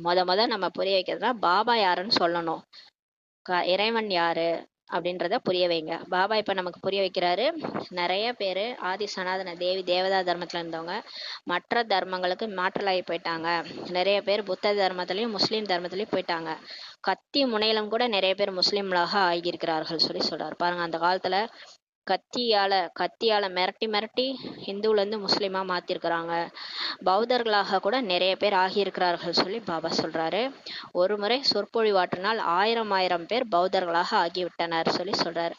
முத நம்ம புரிய வைக்கிறதுனா பாபா யாருன்னு சொல்லணும். இறைவன் யாரு, அப்படின்றத புரிய வைங்க. பாபா இப்ப நமக்கு புரிய வைக்கிறாரு. நிறைய பேர் ஆதி சனாதன தேவி தேவதா தர்மத்துல இருந்தவங்க மற்ற தர்மங்களுக்கு மாற்றலாகி போயிட்டாங்க. நிறைய பேர் புத்த தர்மத்திலையும் முஸ்லீம் தர்மத்திலையும் போயிட்டாங்க. கத்தி முனையிலும் கூட நிறைய பேர் முஸ்லீம்களாக ஆகியிருக்கிறார்கள் சொல்லி சொல்றாரு. பாருங்க, அந்த காலத்துல கத்தியால மிரட்டி மிரட்டி இந்துல இருந்து முஸ்லீமா மாத்திருக்கிறாங்க. பௌத்தர்களாக கூட நிறைய பேர் ஆகியிருக்கிறார்கள் சொல்லி பாபா சொல்றாரு. ஒரு முறை சொற்பொழிவாற்றினால் ஆயிரம் பேர் பௌத்தர்களாக ஆகிவிட்டனர் சொல்லி சொல்றாரு.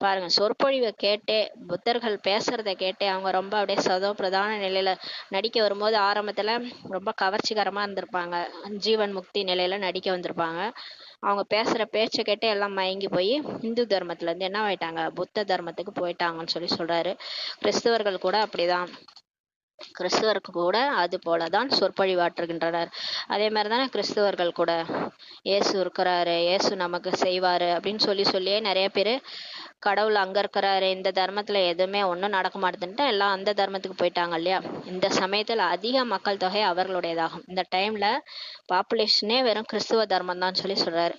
பாருங்க, சொற்பொழிவை கேட்டே, புத்தர்கள் பேசுறத கேட்டே அவங்க ரொம்ப அப்படியே சதோ பிரதான நிலையில நடிக்க வரும்போது ஆரம்பத்துல ரொம்ப கவர்ச்சிகரமா இருந்திருப்பாங்க. ஜீவன் முக்தி நிலையில நடிக்க வந்திருப்பாங்க. அவங்க பேசுற பேச்சை கேட்டே எல்லாம் மயங்கி போய் இந்து தர்மத்துல இருந்து என்ன ஆயிட்டாங்க, புத்த தர்மத்துக்கு போயிட்டாங்கன்னு சொல்லி சொல்றாரு. கிறிஸ்தவர்கள் கூட அப்படிதான். கிறிஸ்துவருக்கு கூட அது போலதான் சொற்பொழிவாற்றுகின்றனர். அதே மாதிரிதானே கிறிஸ்துவர்கள் கூட இயேசு இருக்கிறாரு, இயேசு நமக்கு செய்வாரு அப்படின்னு சொல்லியே நிறைய பேர் கடவுள் அங்க இருக்கிறாரு, இந்த தர்மத்துல எதுவுமே ஒன்றும் நடக்க மாட்டேதுன்ட்டு எல்லாம் அந்த தர்மத்துக்கு போயிட்டாங்க இல்லையா. இந்த சமயத்துல அதிக மக்கள் தொகை அவர்களுடையதாகும். இந்த டைம்ல பாப்புலேஷனே வெறும் கிறிஸ்துவ தர்மம் தான் சொல்லி சொல்றாரு.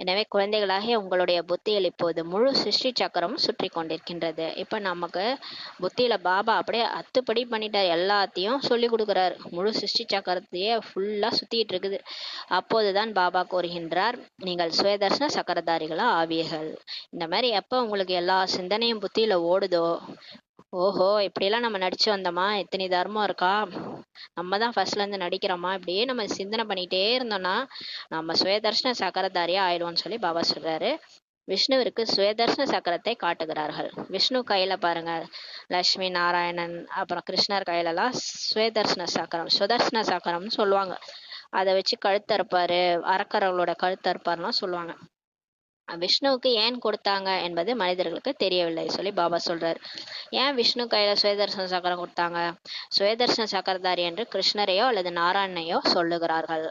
எனவே குழந்தைகளாகிய உங்களுடைய புத்தியில் இப்போது முழு சிருஷ்டி சக்கரமும் சுற்றி கொண்டிருக்கின்றது. இப்ப நமக்கு புத்தியில பாபா அப்படியே அத்துப்படி பண்ணிட்டார், எல்லாத்தையும் சொல்லி கொடுக்குறாரு. முழு சிருஷ்டி சக்கரத்தையே ஃபுல்லா சுத்திட்டு இருக்குது. அப்போதுதான் பாபா கூறுகின்றார், நீங்கள் சுயதர்சன சக்கரதாரிகளா ஆவீர்கள். இந்த மாதிரி எப்ப உங்களுக்கு எல்லா சிந்தனையும் புத்தியில ஓடுதோ, ஓஹோ இப்படியெல்லாம் நம்ம நடிச்சு வந்தோமா, இத்தனை தர்மம் இருக்கா, நம்ம தான் ஃபர்ஸ்ட்ல இருந்து நடிக்கிறோமா, இப்படியே நம்ம சிந்தனை பண்ணிட்டே இருந்தோம்னா நம்ம சுயதர்ஷன சக்கரதாரியா ஆயிடுவோம்னு சொல்லி பாபா சொல்றாரு. விஷ்ணுவிற்கு சுயதர்ஷன சக்கரத்தை காட்டுகிறார்கள். விஷ்ணு கையில பாருங்க, லட்சுமி நாராயணன் அப்புறம் கிருஷ்ணர் கையிலலாம் சுயதர்ஷன சக்கரம், சுதர்ஷன சக்கரம்னு சொல்லுவாங்க. அதை வச்சு கழுத்தறுப்பாரு, அரக்கர்களோட கழுத்தறுப்பாருலாம் சொல்லுவாங்க. விஷ்ணுவுக்கு ஏன் கொடுத்தாங்க என்பது மனிதர்களுக்கு தெரியவில்லை சொல்லி பாபா சொல்றாரு. ஏன் விஷ்ணு கையில சுயதர்சன சக்கரம் கொடுத்தாங்க? சுயதர்சன சக்கரதாரி என்று கிருஷ்ணரையோ அல்லது நாராயணையோ சொல்லுகிறார்கள்.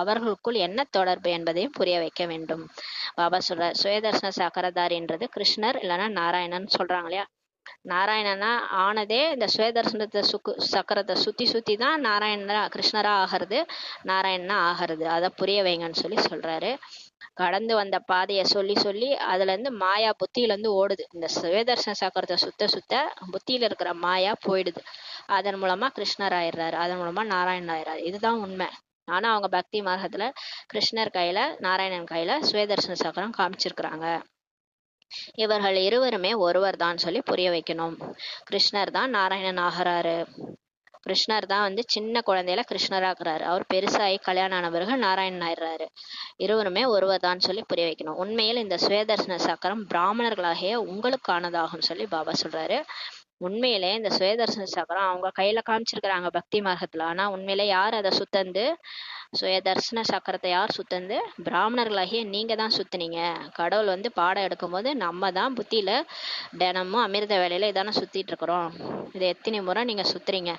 அவர்களுக்குள் என்ன தொடர்பு என்பதையும் புரிய வைக்க வேண்டும். பாபா சொல்றார், சுயதர்சன சக்கரதாரின்றது கிருஷ்ணர் இல்லைன்னா நாராயணன் சொல்றாங்க இல்லையா. நாராயணனா ஆனதே இந்த சுயதர்சனத்தை சக்கரத்தை சுத்தி சுத்தி தான் நாராயணனா கிருஷ்ணரா ஆகிறது, நாராயணனா ஆகிறது. அதை புரிய வைங்கன்னு சொல்லி சொல்றாரு. கடந்து வந்த பாதையை சொல்லி சொல்லி அதுல இருந்து மாயா புத்தியில இருந்து ஓடுது. இந்த சுயதர்சன சக்கரத்தை சுத்த சுத்த புத்தியில இருக்கிற மாயா போயிடுது. அதன் மூலமா கிருஷ்ணர் ஆயிடுறாரு, அதன் மூலமா நாராயணன் ஆயிடுறாரு. இதுதான் உண்மை. ஆனா அவங்க பக்தி மார்க்கத்துல கிருஷ்ணர் கையில நாராயணன் கையில சுயதர்சன சக்கரம் காமிச்சிருக்கிறாங்க. இவர்கள் இருவருமே ஒருவர் தான் சொல்லி புரிய வைக்கணும். கிருஷ்ணர் தான் நாராயணன் ஆகிறாரு. கிருஷ்ணர் தான் சின்ன குழந்தையில கிருஷ்ணராக்குறாரு. அவர் பெருசாகி கல்யாணம் ஆனவர்கள் நாராயணன் ஆயிடுறாரு. இருவருமே ஒருவர் தான் சொல்லி புரிய வைக்கணும். உண்மையில் இந்த சுயதர்சன சக்கரம் பிராமணர்களாகிய உங்களுக்கானதாகும் சொல்லி பாபா சொல்றாரு. உண்மையிலே இந்த சுயதர்சன சக்கரம் அவங்க கையில காமிச்சிருக்கிறாங்க பக்தி மார்க்கத்துல. ஆனா உண்மையிலே யார் அதை சுத்தந்து, சுயதர்சன சக்கரத்தை யார் சுத்தந்து? பிராமணர்களாகிய நீங்க தான் சுத்தினீங்க. கடவுள் பாடம் எடுக்கும் போது நம்ம தான் புத்தியில தினமும் அமிர்த வேலையில இதான சுத்திட்டு இருக்கிறோம். இதை எத்தனை முறை நீங்க சுத்துறீங்க.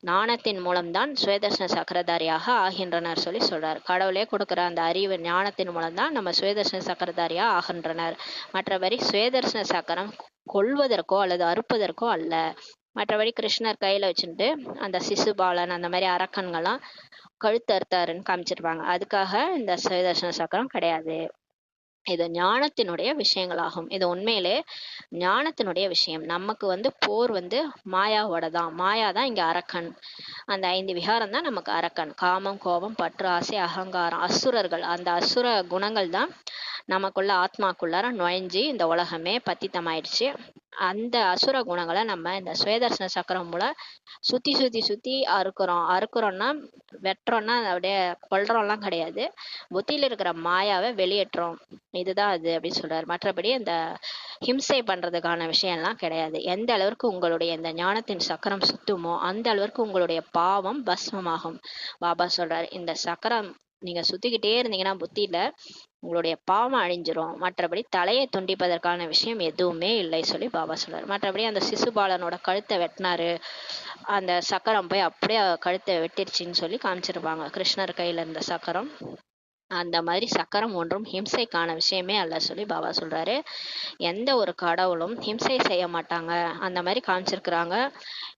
ஞானத்தின் மூலம்தான் சுயதர்சன சக்கரதாரியாக ஆகின்றனர் சொல்லி சொல்றார். கடவுளே கொடுக்குற அந்த அறிவு ஞானத்தின் மூலம்தான் நம்ம சுயதர்சன சக்கரதாரியா ஆகின்றனர். மற்றபடி சுயதர்சன சக்கரம் கொள்வதற்கோ அல்லது அறுப்பதற்கோ அல்ல. மற்றபடி கிருஷ்ணர் கையில வச்சுட்டு அந்த சிசுபாலன் அந்த மாதிரி அரக்கன்கள்லாம் கழுத்து அறுத்தாருன்னு காமிச்சிருப்பாங்க. அதுக்காக இந்த சுயதர்சன சக்கரம் கிடையாது. இது ஞானத்தினுடைய விஷயங்களாகும். இது உண்மையிலே ஞானத்தினுடைய விஷயம். நமக்கு போர் மாயாவோட தான். மாயா தான் இங்க அரக்கன். அந்த 5 விகாரம் தான் நமக்கு அரக்கன். காமம், கோபம், பற்று, ஆசை, அகங்காரம், அசுரர்கள். அந்த அசுர குணங்கள் தான் நமக்குள்ள ஆத்மாக்குள்ளார நுழைஞ்சு இந்த உலகமே பத்தித்தமாயிடுச்சு. அந்த அசுர குணங்களை நம்ம இந்த சுயதர்சன சக்கரம் மூலம் சுத்தி சுத்தி சுத்தி அறுக்கிறோம்னா வெட்டுறோம்னா அப்படியே கொல்றோம்லாம் கிடையாது. புத்தியில இருக்கிற மாயாவை வெளியேற்றோம். இதுதான் அது அப்படின்னு சொல்றாரு. மற்றபடி இந்த ஹிம்சை பண்றதுக்கான விஷயம்லாம் கிடையாது. எந்த அளவிற்கு உங்களுடைய இந்த ஞானத்தின் சக்கரம் சுத்துமோ அந்த அளவிற்கு உங்களுடைய பாவம் பஸ்மமாகும். பாபா சொல்றாரு, இந்த சக்கரம் நீங்க சுத்திக்கிட்டே இருந்தீங்கன்னா புத்தியில உங்களுடைய பாவம் அழிஞ்சிரும். மற்றபடி தலையை துண்டிப்பதற்கான விஷயம் எதுவுமே இல்லை சொல்லி பாபா சொல்றாரு. மற்றபடி அந்த சிசுபாலனோட கழுத்தை வெட்டினாரு, அந்த சக்கரம் போய் அப்படியே கழுத்தை வெட்டிருச்சுன்னு சொல்லி காமிச்சிருப்பாங்க. கிருஷ்ணர் கையில இருந்த சக்கரம் அந்த மாதிரி சக்கரம் ஒன்றும் ஹிம்சைக்கான விஷயமே அல்ல சொல்லி பாபா சொல்றாரு. எந்த ஒரு கடவுளும் ஹிம்சை செய்ய மாட்டாங்க, அந்த மாதிரி காமிச்சிருக்கிறாங்க.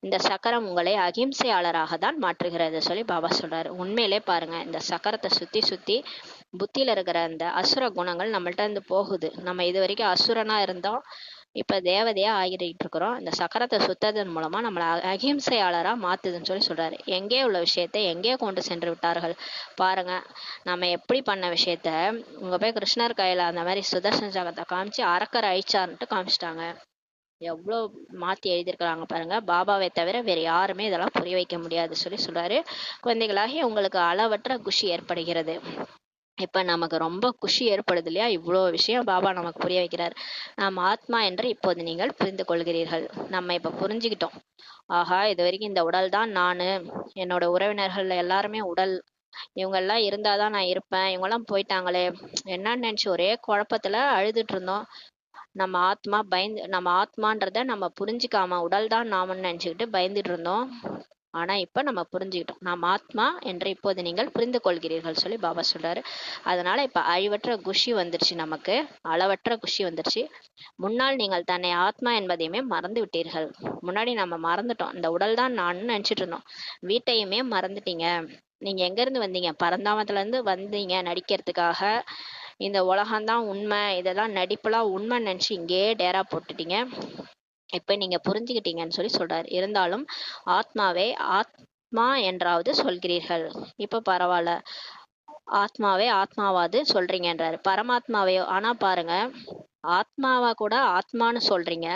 இந்த சக்கரம் உங்களை அகிம்சையாளராக தான் மாற்றுகிறது சொல்லி பாபா சொல்றாரு. உண்மையிலே பாருங்க, இந்த சக்கரத்தை சுத்தி சுத்தி புத்தியில இருக்கிற அந்த அசுர குணங்கள் நம்மள்ட்ட இருந்து போகுது. நம்ம இது வரைக்கும் அசுரனா இருந்தோம், இப்ப தேவதையா ஆகிட்டு இருக்கிறோம். இந்த சக்கரத்தை சுத்ததன் மூலமா நம்மளை அகிம்சையாளரா மாத்துதுன்னு சொல்லி சொல்றாரு. எங்கே உள்ள விஷயத்தை எங்கே கொண்டு சென்று விட்டார்கள் பாருங்க. நம்ம எப்படி பண்ண விஷயத்த உங்க போய் கிருஷ்ணர் கையில அந்த மாதிரி சுதர்சன சக்கரத்தை காமிச்சு அரக்கரை அழிச்சாருன்ட்டு காமிச்சிட்டாங்க. எவ்வளோ மாத்தி எழுதியிருக்கிறாங்க பாருங்க. பாபாவை தவிர வேற யாருமே இதெல்லாம் புரிய வைக்க முடியாது சொல்லி சொல்றாரு. குழந்தைகளாகி உங்களுக்கு அளவற்ற குஷி ஏற்படுகிறது. இப்ப நமக்கு ரொம்ப குஷி ஏற்படுது இல்லையா? இவ்வளோ விஷயம் பாபா நமக்கு புரிய வைக்கிறார். நாம் ஆத்மா என்று இப்போது நீங்கள் புரிந்து கொள்கிறீர்கள். நம்ம இப்ப புரிஞ்சுக்கிட்டோம். ஆஹா, இது வரைக்கும் இந்த உடல் தான் நானு, என்னோட உறவினர்கள் எல்லாருமே உடல், இவங்க எல்லாம் இருந்தாதான் நான் இருப்பேன், இவங்கெல்லாம் போயிட்டாங்களே என்னன்னு நினைச்சு ஒரே குழப்பத்துல அழுதுட்டு இருந்தோம். நம்ம ஆத்மான்றத நம்ம புரிஞ்சுக்காம உடல் தான் நாமன்னு நினைச்சுக்கிட்டு பயந்துட்டு இருந்தோம். ஆனா இப்ப நம்ம புரிஞ்சுக்கிட்டோம், நாம் ஆத்மா என்று இப்போது நீங்கள் புரிந்து கொள்கிறீர்கள் சொல்லி பாபா சொல்றாரு. அதனால இப்ப அழிவற்ற குஷி வந்துருச்சு, நமக்கு அளவற்ற குஷி வந்துருச்சு. முன்னால் நீங்கள் தன்னை ஆத்மா என்பதையுமே மறந்து விட்டீர்கள். முன்னாடி நம்ம மறந்துட்டோம், இந்த உடல் தான் நான் நினைச்சிட்டு இருந்தோம். வீட்டையுமே மறந்துட்டீங்க. நீங்க எங்க இருந்து வந்தீங்க? பரந்தாமத்துல இருந்து வந்தீங்க நடிக்கிறதுக்காக. இந்த உலகம்தான் உண்மை, இதெல்லாம் நடிப்புலாம் உண்மைன்னு நினைச்சு இங்கேயே டேரா போட்டுட்டீங்க. இப்ப நீங்க புரிஞ்சுக்கிட்டீங்கன்னு சொல்லி சொல்றாரு. இருந்தாலும் ஆத்மாவே ஆத்மா என்றாவது சொல்கிறீர்கள். இப்ப பரவாயில்ல, ஆத்மாவே ஆத்மாவாது சொல்றீங்கன்றாரு. பரமாத்மாவையோ, ஆனா பாருங்க, ஆத்மாவை கூட ஆத்மான்னு சொல்றீங்க,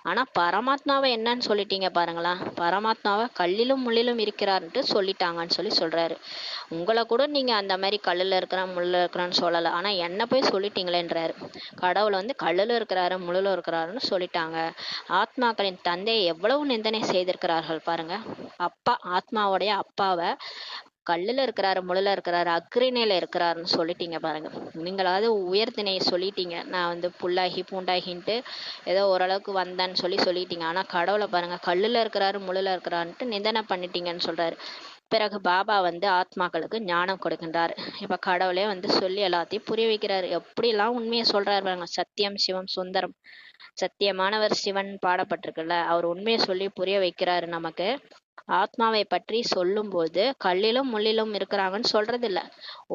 ஆனா பரமாத்மாவை என்னன்னு சொல்லிட்டீங்க பாருங்களா. பரமாத்மாவை கல்லிலும் முள்ளிலும் இருக்கிறாருன்ட்டு சொல்லிட்டாங்கன்னு சொல்லி சொல்றாரு. உங்களை கூட நீங்க அந்த மாதிரி கல்லுல இருக்கிறேன் முள்ளுல இருக்கிறான்னு சொல்லல, ஆனா என்ன போய் சொல்லிட்டீங்களேன்றாரு. கடவுளை வந்து கல்லுல இருக்கிறாரு முள்ளுல இருக்கிறாருன்னு சொல்லிட்டாங்க. ஆத்மாக்களின் தந்தையை எவ்வளவு நிந்தனை செய்திருக்கிறார்கள் பாருங்க. அப்பா, ஆத்மாவுடைய அப்பாவை கல்லுல இருக்கிறாரு முள்ளுல இருக்கிறாரு அக்ரிணையில இருக்கிறாருன்னு சொல்லிட்டீங்க பாருங்க. நீங்களாவது உயர்திணையை சொல்லிட்டீங்க, நான் வந்து புல்லாகி பூண்டாகின்ட்டு ஏதோ ஓரளவுக்கு வந்தேன்னு சொல்லிட்டீங்க. ஆனா கடவுளை பாருங்க, கல்லுல இருக்கிறாரு முள்ளுல இருக்கிறாருன்ட்டு நிந்தனை பண்ணிட்டீங்கன்னு சொல்றாரு. பிறகு பாபா வந்து ஆத்மாக்களுக்கு ஞானம் கொடுக்கின்றார். இப்ப கடவுளே வந்து சொல்லி எல்லாத்தையும் புரிய வைக்கிறாரு. எப்படி எல்லாம் உண்மையை சொல்றாரு பாருங்க. சத்தியம் சிவம் சுந்தரம், சத்தியமானவர் சிவன் பாடப்பட்டிருக்குல்ல, அவர் உண்மையை சொல்லி புரிய வைக்கிறாரு நமக்கு. ஆத்மாவை பற்றி சொல்லும் போது கல்லிலும் முள்ளிலும் இருக்கிறாங்கன்னு சொல்றது இல்ல,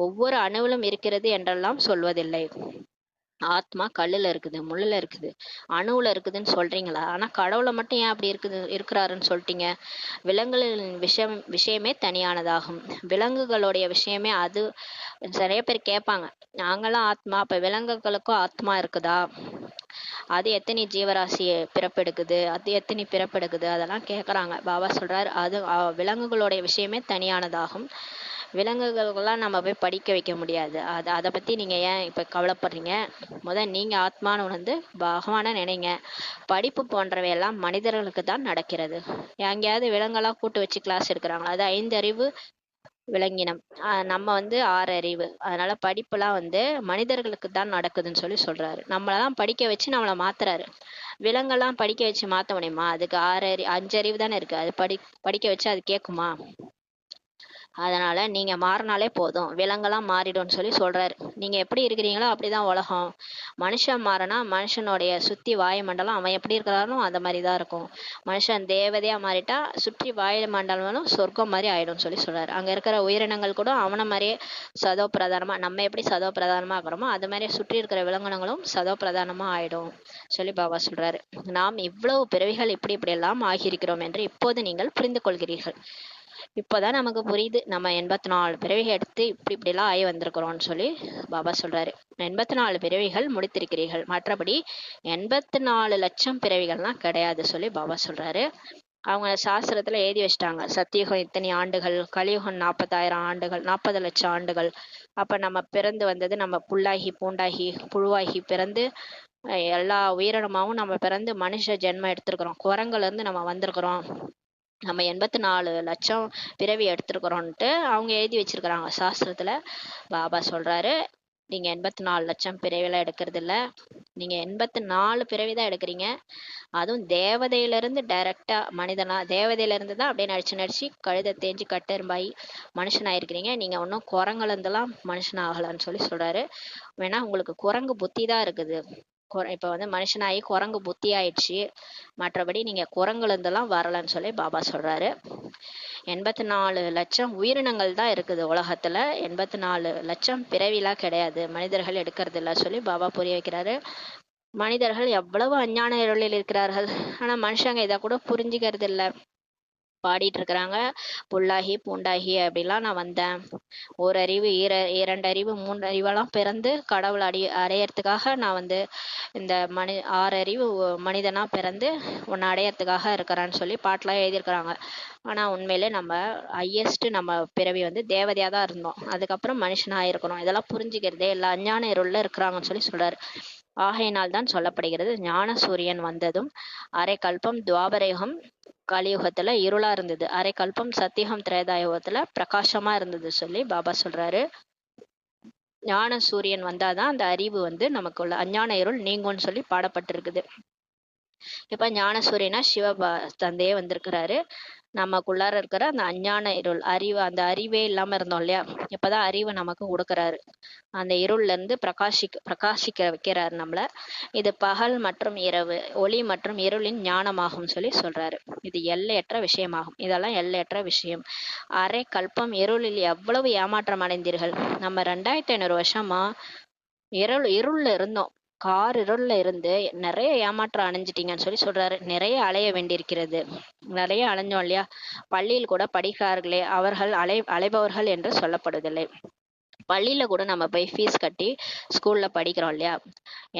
ஒவ்வொரு அணுவிலும் இருக்கிறது என்றெல்லாம் சொல்வதில்லை. ஆத்மா கல்லுல இருக்குது முள்ளுல இருக்குது அணுவுல இருக்குதுன்னு சொல்றீங்களா? ஆனா கடவுளை மட்டும் ஏன் அப்படி இருக்கிறாருன்னு சொல்லிட்டீங்க? விலங்குகளின் விஷயமே தனியானதாகும். விலங்குகளுடைய விஷயமே அது. நிறைய பேர் கேட்பாங்க, நாங்களாம் ஆத்மா, அப்ப விலங்குகளுக்கும் ஆத்மா இருக்குதா? அது எத்தனை ஜீவராசி பிறப்பெடுக்குது, அது எத்தனை பிறப்பெடுக்குது, அதெல்லாம் கேட்குறாங்க. பாபா சொல்றாரு, அது விலங்குகளுடைய விஷயமே தனியானதாகும். விலங்குகளுக்கெல்லாம் நம்ம போய் படிக்க வைக்க முடியாது. அதை பற்றி நீங்கள் ஏன் இப்போ கவலைப்படுறீங்க? நீங்கள் ஆத்மான்னு உணர்ந்து பகவானை நினைங்க. படிப்பு போன்றவையெல்லாம் மனிதர்களுக்கு தான் நடக்கிறது. எங்கேயாவது விலங்கெல்லாம் கூட்டு வச்சு கிளாஸ் எடுக்கிறாங்களா? அது 5 அறிவு விலங்கினம், நம்ம வந்து 6 அறிவு. அதனால படிப்புலாம் வந்து மனிதர்களுக்கு தான் நடக்குதுன்னு சொல்றாரு. நம்மளெல்லாம் படிக்க வச்சு நம்மளை மாத்துறாரு. விலங்கெல்லாம் படிக்க வச்சு மாத்த முடியுமா? அதுக்கு 5 அறிவு தானே இருக்கு. அது படிக்க வச்சு அது கேட்குமா? அதனால நீங்க மாறினாலே போதும், விலங்கெல்லாம் மாறிடும்னு சொல்றாரு. நீங்க எப்படி இருக்கிறீங்களோ அப்படிதான் உலகம். மனுஷன் மாறினா மனுஷனுடைய சுத்தி வாயுமண்டலம் அவன் எப்படி இருக்கிறானோ அந்த மாதிரிதான் இருக்கும். மனுஷன் தேவதையா மாறிட்டா சுற்றி வாயுமண்டலம் சொர்க்கம் மாதிரி ஆயிடும் சொல்றாரு. அங்க இருக்கிற உயிரினங்கள் கூட அவனை மாதிரியே சதோ பிரதானமா, நம்ம எப்படி சதோ பிரதானமா ஆகிறோமோ அது மாதிரி சுற்றி இருக்கிற விலங்கினங்களும் சதோ பிரதானமா ஆயிடும் பாபா சொல்றாரு. நாம் இவ்வளவு பிறவிகள் இப்படி எல்லாம் ஆகியிருக்கிறோம் என்று இப்போது நீங்கள் புரிந்து கொள்கிறீர்கள். இப்போதான் நமக்கு புரியுது, நம்ம 84 பிறவிகள் எடுத்து இப்படிலாம் ஆகி வந்திருக்கிறோம்னு பாபா சொல்றாரு. 84 பிறவிகள் முடித்திருக்கிறீர்கள், மற்றபடி 84 லட்சம் பிறவிகள்லாம் கிடையாது பாபா சொல்றாரு. அவங்க சாஸ்திரத்துல எழுதி வச்சிட்டாங்க, சத்தியுகம் இத்தனை ஆண்டுகள், கலியுகம் 40,000 ஆண்டுகள், 40 லட்சம் ஆண்டுகள். அப்ப நம்ம பிறந்து வந்தது, நம்ம புல்லாகி பூண்டாகி புழுவாகி பிறந்து எல்லா உயிரினமாவும் நம்ம பிறந்து மனுஷ ஜென்மம் எடுத்திருக்கிறோம். குரங்குல இருந்து நம்ம வந்திருக்கிறோம். நம்ம 84 லட்சம் பிறவி எடுத்திருக்கிறோன்ட்டு அவங்க எழுதி வச்சிருக்கிறாங்க சாஸ்திரத்துல. பாபா சொல்றாரு, நீங்க 84 லட்சம் பிறவிலாம் எடுக்கிறது இல்ல, நீங்க 84 பிறவிதான் எடுக்கிறீங்க. அதுவும் தேவதையில இருந்து டைரக்டா மனிதனா, தேவதையில இருந்து தான் அப்படியே நடிச்சு கழுதை தேஞ்சு கட்டெரும்பாயி மனுஷனாயிருக்கிறீங்க. நீங்க ஒன்றும் குரங்குல இருந்தெல்லாம் மனுஷன் ஆகலான்னு சொல்றாரு. வேணா உங்களுக்கு குரங்கு புத்தி தான் இருக்குது, இப்போ வந்து மனுஷனாகி குரங்கு புத்தி ஆயிடுச்சு, மற்றபடி நீங்கள் குரங்குலேருந்துலாம் வரலன்னு சொல்லி பாபா சொல்கிறாரு. 84 லட்சம் உயிரினங்கள் தான் இருக்குது உலகத்தில், 84 லட்சம் பிறவிலாம் கிடையாது, மனிதர்கள் எடுக்கிறது இல்லை சொல்லி பாபா புரிய வைக்கிறாரு. மனிதர்கள் எவ்வளவு அஞ்ஞான இருளில் இருக்கிறார்கள், ஆனால் மனுஷங்க இதை கூட புரிஞ்சுக்கிறது இல்லை. பாடிட்டு இருக்கிறாங்க, புல்லாகி பூண்டாகி அப்படிலாம் நான் வந்தேன், ஓரறிவு 2 அறிவு 3 அறிவெல்லாம் பிறந்து கடவுள் அடையறதுக்காக நான் வந்து இந்த 6 அறிவு மனிதனா பிறந்து உன்னை அடையறதுக்காக இருக்கிறான்னு சொல்லி பாட்டெலாம் எழுதியிருக்கிறாங்க. ஆனால் உண்மையிலே நம்ம நம்ம பிறவி வந்து தேவதையாக தான் இருந்தோம், அதுக்கப்புறம் மனுஷனாக இருக்கிறோம். இதெல்லாம் புரிஞ்சுக்கிறதே இல்லை, அஞ்ஞான இருளில் இருக்கிறாங்கன்னு சொல்லி சொல்கிறார். ஆகையினால் தான் சொல்லப்படுகிறது, ஞான சூரியன் வந்ததும் அரை கல்பம் துவாபரயுகம் கலியுகத்துல இருளா இருந்தது, அரை கல்பம் சத்தியுகம் திரேதாயுகத்துல பிரகாசமா இருந்தது சொல்லி பாபா சொல்றாரு. ஞான சூரியன் வந்தாதான் அந்த அறிவு வந்து நமக்குள்ள அஞ்ஞான இருள் நீங்கும்னு சொல்லி பாடப்பட்டிருக்குது. இப்ப ஞான சூரியனா தந்தையே வந்திருக்கிறாரு. நமக்குள்ளார இருக்கிற அந்த அஞ்ஞான இருள் அந்த அறிவே இல்லாம இருந்தோம் இல்லையா, இப்பதான் அறிவை நமக்கு கொடுக்கறாரு. அந்த இருள்ல இருந்து பிரகாசிக்க வைக்கிறாரு நம்மள. இது பகல் மற்றும் இரவு, ஒளி மற்றும் இருளின் ஞானமாகும் சொல்லி சொல்றாரு. இது எல்லையற்ற விஷயமாகும். இதெல்லாம் எல்லையற்ற விஷயம். அரை கல்பம் இருளில் எவ்வளவு ஏமாற்றம் அடைந்தீர்கள். நம்ம 2500 வருஷமா இருள்ல இருந்தோம், இருள்ல இருந்து நிறைய ஏமாற்றம் அடைஞ்சிட்டீங்கன்னு சொல்லி சொல்றாரு. நிறைய அலைய வேண்டியிருக்கிறது, நிறைய அலைஞ்சோம் இல்லையா. பள்ளியில் கூட படிக்கிறார்களே, அவர்கள் அலைபவர்கள் என்று சொல்லப்படுவதில்லை. பள்ளியில கூட நம்ம போய் ஃபீஸ் கட்டி ஸ்கூல்ல படிக்கிறோம் இல்லையா,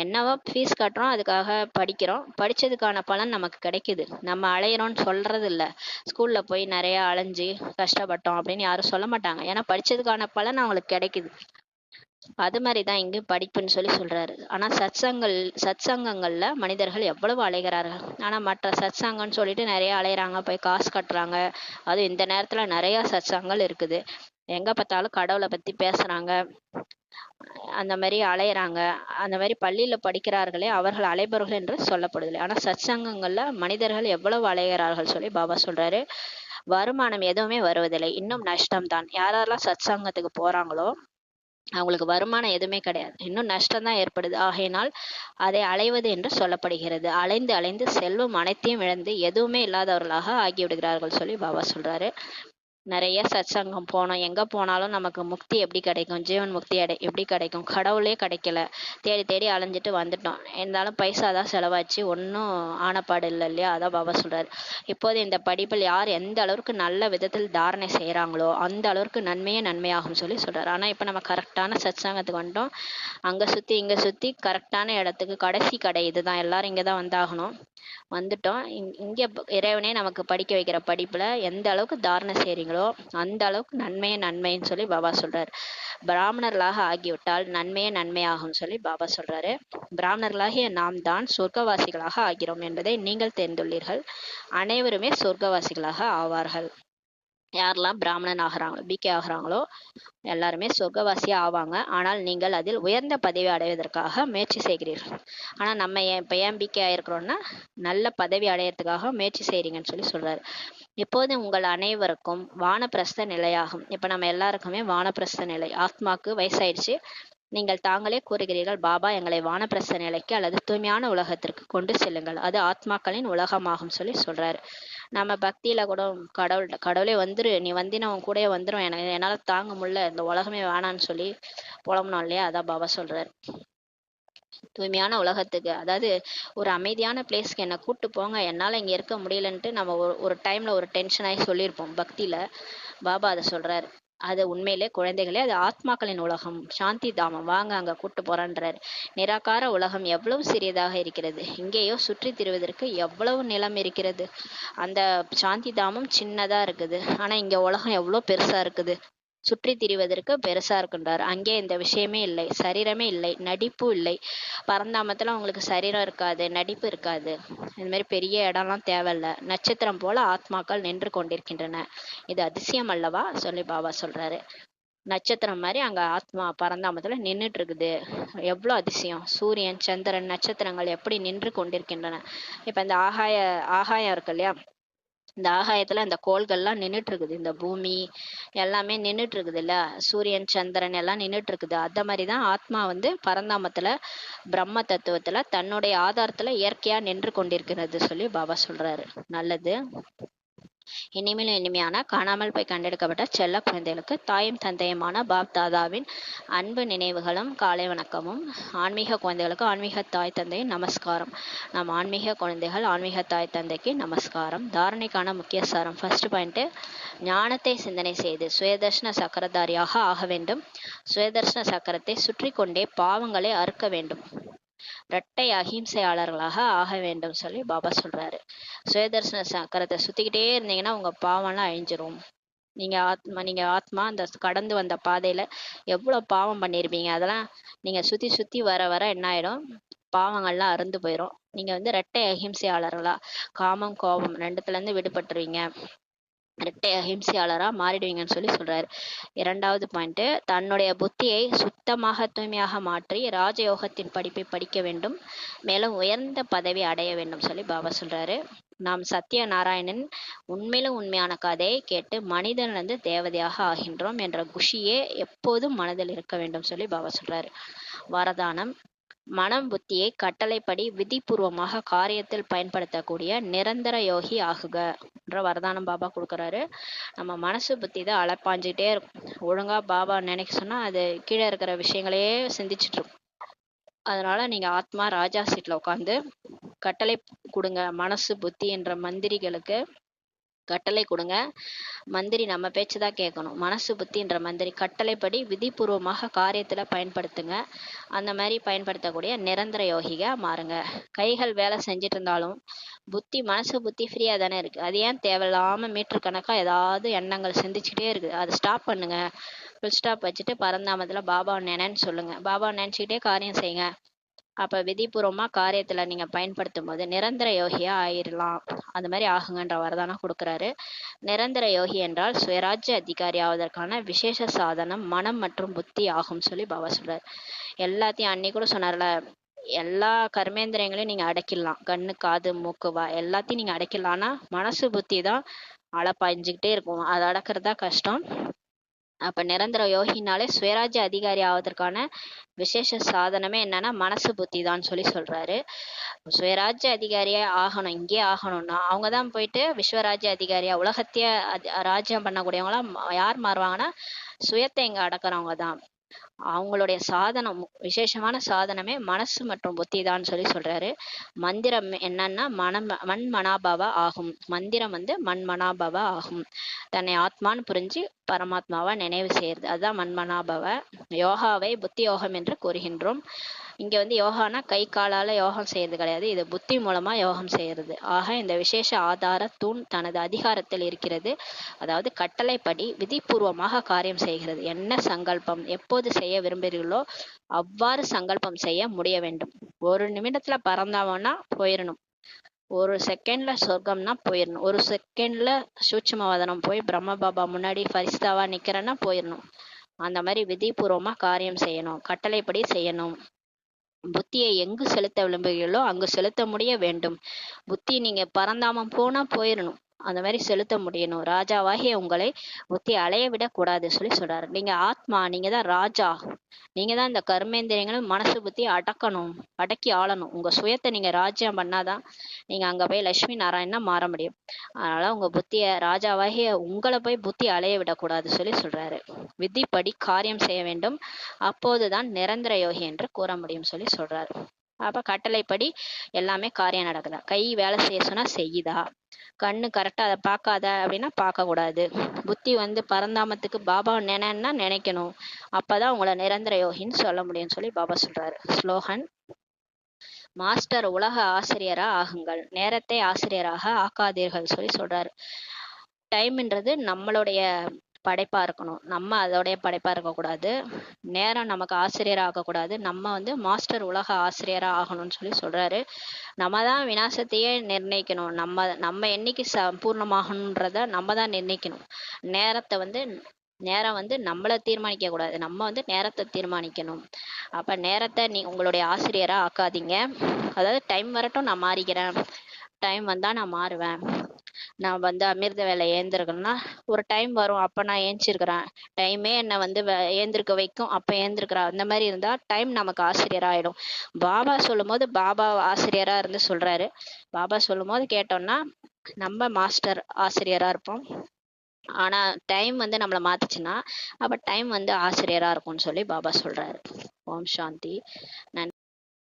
என்னவோ ஃபீஸ் கட்டுறோம், அதுக்காக படிக்கிறோம், படிச்சதுக்கான பலன் நமக்கு கிடைக்குது, நம்ம அலையிறோம்னு சொல்றது இல்லை. ஸ்கூல்ல போய் நிறைய அலைஞ்சு கஷ்டப்பட்டோம் அப்படின்னு யாரும் சொல்ல மாட்டாங்க, ஏன்னா படிச்சதுக்கான பலன் அவங்களுக்கு கிடைக்குது. அது மாதிரிதான் இங்கு படிப்புன்னு சொல்லி சொல்றாரு. ஆனா சத்சங்கங்கள்ல மனிதர்கள் எவ்வளவு அலைகிறார்கள். ஆனா மற்ற சத்சங்கம்னு சொல்லிட்டு நிறைய அலையிறாங்க, போய் காசு கட்டுறாங்க. அது இந்த நேரத்துல நிறைய சத்சங்கங்கள் இருக்குது, எங்க பார்த்தாலும் கடவுளை பத்தி பேசுறாங்க, அந்த மாதிரி அலையிறாங்க. அந்த மாதிரி பள்ளியில படிக்கிறார்களே, அவர்கள் அலைபவர்கள் என்று சொல்லப்படுதில்லை. ஆனா சத்சங்கங்கள்ல மனிதர்கள் எவ்வளவு அலைகிறார்கள் சொல்லி பாபா சொல்றாரு. வருமானம் எதுவுமே வருவதில்லை, இன்னும் நஷ்டம்தான். யாரெல்லாம் சத்சங்கத்துக்கு போறாங்களோ அவங்களுக்கு வருமானம் எதுவுமே கிடையாது, இன்னும் நஷ்டம்தான் ஏற்படுது. ஆகையினால் அதை அலைவது என்று சொல்லப்படுகிறது. அலைந்து அலைந்து செல்வம் அனைத்தையும் இழந்து எதுவுமே இல்லாதவர்களாக ஆகிவிடுகிறார்கள் சொல்லி பாபா சொல்றாரு. நிறைய சத்சங்கம் போனோம், எங்க போனாலும் நமக்கு முக்தி எப்படி கிடைக்கும், ஜீவன் முக்தி எப்படி கிடைக்கும், கடவுளே கிடைக்கல, தேடி தேடி அலைஞ்சிட்டு வந்துட்டோம். இருந்தாலும் பைசா தான் செலவாச்சு, ஒன்றும் ஆனப்பாடு இல்லை இல்லையா. அதான் பாபா சொல்றாரு, இப்போது இந்த படிப்பில் யார் எந்த அளவுக்கு நல்ல விதத்தில் தாரணை செய்கிறாங்களோ அந்த அளவுக்கு நன்மையே நன்மையாகும் சொல்லி சொல்றாரு. ஆனால் இப்போ நம்ம கரெக்டான சத்சங்கத்துக்கு வந்துட்டோம், அங்கே சுற்றி இங்கே சுற்றி கரெக்டான இடத்துக்கு, கடைசி கடை இதுதான், எல்லாரும் இங்கே தான் வந்தாகணும், வந்துட்டோம். இங்கே இறைவனே நமக்கு படிக்க வைக்கிற படிப்புல எந்த அளவுக்கு தாரணை செய்றீங்களோ அந்த அளவுக்கு நன்மையே நன்மைன்னு சொல்லி பாபா சொல்றாரு. பிராமணர்களாக ஆகிவிட்டால் நன்மையே நன்மையாகும் சொல்லி பாபா சொல்றாரு. பிராமணர்களாகிய நாம் தான் சொர்க்கவாசிகளாக ஆகிறோம் என்பதை நீங்கள் தெரிந்துள்ளீர்கள். அனைவருமே சொர்க்கவாசிகளாக ஆவார்கள். யாரெல்லாம் பிராமணன் ஆகிறாங்களோ, பிகே ஆகிறாங்களோ எல்லாருமே சொர்க்கவாசியா ஆவாங்க. ஆனால் நீங்கள் அதில் உயர்ந்த பதவி அடைவதற்காக முயற்சி செய்கிறீர்கள். ஆனா நம்ம இப்போ ஏன் பிகே ஆயிருக்கிறோம்னா நல்ல பதவி அடையறதுக்காக முயற்சி செய்றீங்கன்னு சொல்லி சொல்றாரு. இப்போது உங்கள் அனைவருக்கும் வானப்பிரஸ்த நிலையாகும். இப்ப நம்ம எல்லாருக்குமே வானப்பிரஸ்த நிலை, ஆத்மாக்கு வயசாயிடுச்சு, நீங்கள் தாங்களே கூறுகிறீர்கள், பாபா எங்களை வானப்பிரஸ்த நிலைக்கு அல்லது தூய்மையான உலகத்திற்கு கொண்டு செல்லுங்கள், அது ஆத்மாக்களின் உலகமாகும் சொல்லி சொல்றாரு. நம்ம பக்தியில கூட கடவுளே வந்துரு, நீ வந்தினா உன் கூட வந்துரும், என்னால தாங்க முடியல, இந்த உலகமே வேணான்னு சொல்லி புலம்பணும் இல்லையா. அதான் பாபா சொல்றாரு, தூய்மையான உலகத்துக்கு, அதாவது ஒரு அமைதியான பிளேஸ்க்கு என்னை கூட்டு போங்க, என்னால் இங்கே இருக்க முடியலன்ட்டு நம்ம ஒரு டைமில் ஒரு டென்ஷன் ஆகி சொல்லியிருப்போம் பக்தியில். பாபா அதை சொல்கிறார், அது உண்மையிலே குழந்தைகளே, அது ஆத்மாக்களின் உலகம், சாந்தி தாமம், வாங்க அங்கே கூட்டு போகிறான்றார். நிராகார உலகம் எவ்வளவு சிறியதாக இருக்கிறது, இங்கேயோ சுற்றி திரிவதற்கு எவ்வளவு நிலம் இருக்கிறது. அந்த சாந்தி தாமம் சின்னதாக இருக்குது, ஆனால் இங்கே உலகம் எவ்வளோ பெருசாக இருக்குது, சுற்றி திரிவதற்கு பெருசா இருக்குன்றார். அங்கே இந்த விஷயமே இல்லை, சரீரமே இல்லை, நடிப்பு இல்லை. பரந்தாமத்துல உங்களுக்கு சரீரம் இருக்காது, நடிப்பு இருக்காது, இந்த மாதிரி பெரிய இடம்லாம் தேவையில்ல, நட்சத்திரம் போல ஆத்மாக்கள் நின்று கொண்டிருக்கின்றன, இது அதிசயம் அல்லவா சொல்லி பாபா சொல்றாரு. நட்சத்திரம் மாதிரி அங்க ஆத்மா பரந்தாமத்துல நின்றுட்டு இருக்குது, எவ்வளவு அதிசயம். சூரியன், சந்திரன், நட்சத்திரங்கள் எப்படி நின்று கொண்டிருக்கின்றன. இப்ப இந்த ஆகாயம் இருக்கு இல்லையா, இந்த ஆகாயத்துல இந்த கோள்கள்லாம் நின்றுட்டு இருக்குது, இந்த பூமி எல்லாமே நின்றுட்டு இருக்குது இல்ல, சூரியன் சந்திரன் எல்லாம் நின்றுட்டு இருக்குது. அந்த மாதிரிதான் ஆத்மா வந்து பரந்தாமத்துல பிரம்ம தத்துவத்துல தன்னுடைய ஆதாரத்துல இயற்கையா நின்று கொண்டிருக்கிறது சொல்லி பாபா சொல்றாரு. நல்லது. இனிமேலும் இனிமையான காணாமல் போய் கண்டெடுக்கப்பட்ட செல்ல குழந்தைகளுக்கு தாயும் தந்தையுமான பாப் தாதாவின் அன்பு நினைவுகளும் காலை வணக்கமும். ஆன்மீக குழந்தைகளுக்கு ஆன்மீக தாய் தந்தையின் நமஸ்காரம். நம் ஆன்மீக குழந்தைகள் ஆன்மீக தாய் தந்தைக்கு நமஸ்காரம். தாரணைக்கான முக்கிய சாரம். ஃபர்ஸ்ட் பாயிண்ட், ஞானத்தை சிந்தனை செய்து சுயதர்ஷன சக்கரதாரியாக ஆக வேண்டும். சுயதர்ஷன சக்கரத்தை சுற்றி கொண்டே பாவங்களை அறுக்க வேண்டும். இரட்டை அஹிம்சையாளர்களாக ஆக வேண்டும் சொல்லி பாபா சொல்றாரு. சுயதர்சன சக்கரத்தை சுத்திக்கிட்டே இருந்தீங்கன்னா உங்க பாவம்லாம் அழிஞ்சிரும். நீங்க ஆத்மா அந்த கடந்து வந்த பாதையில எவ்வளவு பாவம் பண்ணிருப்பீங்க, அதெல்லாம் நீங்க சுத்தி சுத்தி வர வர என்ன ஆயிடும், பாவங்கள்லாம் அறுந்து போயிடும். நீங்க வந்து இரட்டை அஹிம்சையாளர்களா, காமம் கோபம் ரெண்டுத்துல இருந்து விடுபட்டுருவீங்க, இரட்டை அஹிம்சையாளரா மாறிடுவீங்கன்னு சொல்லி சொல்றாரு. இரண்டாவது பாயிண்ட், தன்னுடைய புத்தியை சுத்தமாக தூய்மையாக மாற்றி ராஜயோகத்தின் படிப்பை படிக்க வேண்டும். மேலும் உயர்ந்த பதவி அடைய வேண்டும் சொல்லி பாபா சொல்றாரு. நாம் சத்ய நாராயணன் உண்மையிலும் உண்மையான கதையை கேட்டு மனிதனிலிருந்து தேவதையாக ஆகின்றோம் என்ற குஷியே எப்போதும் மனதில் இருக்க வேண்டும் சொல்லி பாபா சொல்றாரு. வரதானம், மனம் புத்தியை கட்டளைப்படி விதிபூர்வமாக காரியத்தில் பயன்படுத்தக்கூடிய நிரந்தர யோகி ஆகுக என்ற வரதானம் பாபா கொடுக்குறாரு. நம்ம மனசு புத்தி தான் அலைப்பாஞ்சிக்கிட்டே இருக்கும். ஒழுங்கா பாபா நினைக்க சொன்னா அது கீழே இருக்கிற விஷயங்களையே சிந்திச்சுட்டு இருக்கும். அதனால நீங்க ஆத்மா ராஜா சீட்ல உட்காந்து கட்டளை கொடுங்க. மனசு புத்தி என்ற மந்திரிகளுக்கு கட்டளை கொடுங்க. மந்திரி நம்ம பேச்சுதான் கேட்கணும். மனசு புத்தின்ற மந்திரி கட்டளைப்படி விதிபூர்வமாக காரியத்துல பயன்படுத்துங்க. அந்த மாதிரி பயன்படுத்தக்கூடிய நிரந்தர யோகிగా மாறுங்க. கைகள் வேலை செஞ்சுட்டு இருந்தாலும் மனசு புத்தி ஃப்ரீயா தானே இருக்கு. அது ஏன் தேவையில்லாம மீட்டர் கணக்கா ஏதாவது எண்ணங்கள் சிந்திச்சுட்டே இருக்கு. அதை ஸ்டாப் பண்ணுங்க. ஃபுல் ஸ்டாப் வச்சுட்டு பரந்தாமத்துல பாபாவை நினைன்னு சொல்லுங்க. பாபாவை நினைச்சுக்கிட்டே காரியம் செய்யுங்க. அப்ப விதிபூர்வமா காரியத்துல நீங்க பயன்படுத்தும் போது நிரந்தர யோகியா ஆயிடலாம். அந்த மாதிரி ஆகுங்கன்ற வரதானம் கொடுக்குறாரு. நிரந்தர யோகி என்றால் சுயராஜ்ய அதிகாரி ஆவதற்கான விசேஷ சாதனம் மனம் மற்றும் புத்தி ஆகும் சொல்லி பாபா சொல்றாரு. எல்லாத்தையும் அன்னைக்கு கூட சொன்னார்ல, எல்லா கர்மேந்திரியங்களையும் நீங்க அடக்கிடலாம். கண்ணு காது மூக்கு வா எல்லாத்தையும் நீங்க அடக்கிடலாம்னா மனசு புத்தி தான் அலைப்பாய்ஞ்சுக்கிட்டே இருக்கும். அதை அடக்கிறதா கஷ்டம். அப்ப நிரந்தர யோகினாலே சுயராஜ்ய அதிகாரி ஆவதற்கான விசேஷ சாதனமே என்னன்னா மனசு புத்தி தான் சொல்லி சொல்றாரு. சுயராஜ்ய அதிகாரியா ஆகணும், இங்கே ஆகணும்னா அவங்கதான் போயிட்டு விஸ்வராஜ்ய அதிகாரியா உலகத்தையே ராஜ்யம் பண்ணக்கூடியவங்களா யார் மாறுவாங்கன்னா சுயத்தை இங்க அடக்குறவங்க தான். அவங்களுடைய சாதனம், விசேஷமான சாதனமே மனசு மற்றும் புத்தி தான் சொல்லி சொல்றாரு. மந்திரம் என்னன்னா மண் மனாபவ ஆகும். மந்திரம் வந்து மண் மனாபவ ஆகும். தன்னை ஆத்மான்னு புரிஞ்சு பரமாத்மாவா நினைவு செய்யறது, அதுதான் மண்மனாபவ. யோகாவை புத்தி யோகம் என்று கூறுகின்றோம். இங்க வந்து யோகானா கை காலால யோகம் செய்யறது கிடையாது, இது புத்தி மூலமா யோகம் செய்யறது. ஆக இந்த விசேஷ ஆதார தூண் தனது அதிகாரத்தில் இருக்கிறது. அதாவது கட்டளைப்படி விதிபூர்வமாக காரியம் செய்கிறது. என்ன சங்கல்பம் எப்போது செய்ய விரும்புகிறீர்களோ அவ்வாறு சங்கல்பம் செய்ய முடிய வேண்டும். ஒரு நிமிடத்துல பறந்தாவன்னா போயிடணும், ஒரு செகண்ட்ல சொர்க்கம்னா போயிடணும், ஒரு செகண்ட்ல சூட்சுமவதனம் போய் பிரம்ம பாபா முன்னாடி ஃபரிஸ்தாவா நிக்கிறேன்னா போயிடணும். அந்த மாதிரி விதிபூர்வமா காரியம் செய்யணும், கட்டளைப்படி செய்யணும். புத்தியை எங்கு செலுத்த விரும்புகிறீர்களோ அங்கு செலுத்த முடிய வேண்டும். புத்தி நீங்க பரந்தாமம் போனா போயிடணும், அந்த மாதிரி செலுத்த முடியணும். ராஜாவாகிய உங்களை புத்தி அலைய விடக்கூடாது சொல்லி சொல்றாரு. நீங்க ஆத்மா, நீங்க தான் ராஜா. நீங்க தான் இந்த கர்மேந்திரியங்களும் மனசு புத்தி அடக்கணும், அடக்கி ஆளணும். உங்க சுயத்தை நீங்க ராஜ்யம் பண்ணாதான் நீங்க அங்க போய் லட்சுமி நாராயணனா மாற முடியும். அதனால உங்க புத்திய ராஜாவாகிய உங்களை போய் புத்தி அலைய விடக்கூடாது சொல்லி சொல்றாரு. விதிப்படி காரியம் செய்ய வேண்டும், அப்போதுதான் நிரந்தர யோகி என்று கூற முடியும் சொல்லி சொல்றாரு. அப்ப கட்டளைப்படி எல்லாமே காரியம் நடக்குதா, கை வேலை செய்ய சொன்னா செய்யுதா, கண்ணு கரெக்டா அதை பார்க்காத அப்படின்னா பார்க்க கூடாது. புத்தி வந்து பரந்தாமத்துக்கு பாபா நினைன்னா நினைக்கணும். அப்பதான் உங்களை நிரந்தர யோகின்னு சொல்ல முடியும்னு சொல்லி பாபா சொல்றாரு. ஸ்லோகன்: மாஸ்டர் உலக ஆசிரியரா ஆகுங்கள், நேரத்தை ஆசிரியராக ஆக்காதீர்கள் சொல்லி சொல்றாரு. டைம்ன்றது நம்மளுடைய படைப்பா இருக்கணும், நம்ம அதோடைய படைப்பா இருக்கக்கூடாது. நேரம் நமக்கு ஆசிரியரா ஆகக்கூடாது, நம்ம வந்து மாஸ்டர் உலக ஆசிரியரா ஆகணும்னு சொல்லி சொல்றாரு. நம்ம தான் விநாசத்தையே நிர்ணயிக்கணும். நம்ம என்னைக்கு சம்பூர்ணமாகணுன்றத நம்ம தான் நிர்ணயிக்கணும். நேரம் வந்து நம்மளை தீர்மானிக்க கூடாது, நம்ம வந்து நேரத்தை தீர்மானிக்கணும். அப்ப நேரத்தை உங்களுடைய ஆசிரியரா ஆக்காதீங்க. அதாவது டைம் வரட்டும் நான் மாறிக்கிறேன், டைம் வந்தா நான் மாறுவேன், நான் வந்து அமிர்த வேலை ஏந்திருக்கணும்னா ஒரு டைம் வரும், அப்போ நான் ஏஞ்சிருக்கிறேன், டைமே என்னை வந்து ஏந்திருக்க வைக்கும், அப்போ ஏந்திருக்கிறேன். அந்த மாதிரி இருந்தால் டைம் நமக்கு ஆசிரியராக ஆகிடும். பாபா சொல்லும் போது பாபா ஆசிரியராக இருந்து சொல்கிறாரு. பாபா சொல்லும் போது கேட்டோம்னா நம்ம மாஸ்டர் ஆசிரியராக இருப்போம். ஆனால் டைம் வந்து நம்மளை மாத்துச்சுன்னா அப்போ டைம் வந்து ஆசிரியராக இருக்கும்னு சொல்லி பாபா சொல்கிறாரு. ஓம் சாந்தி. நன்றி.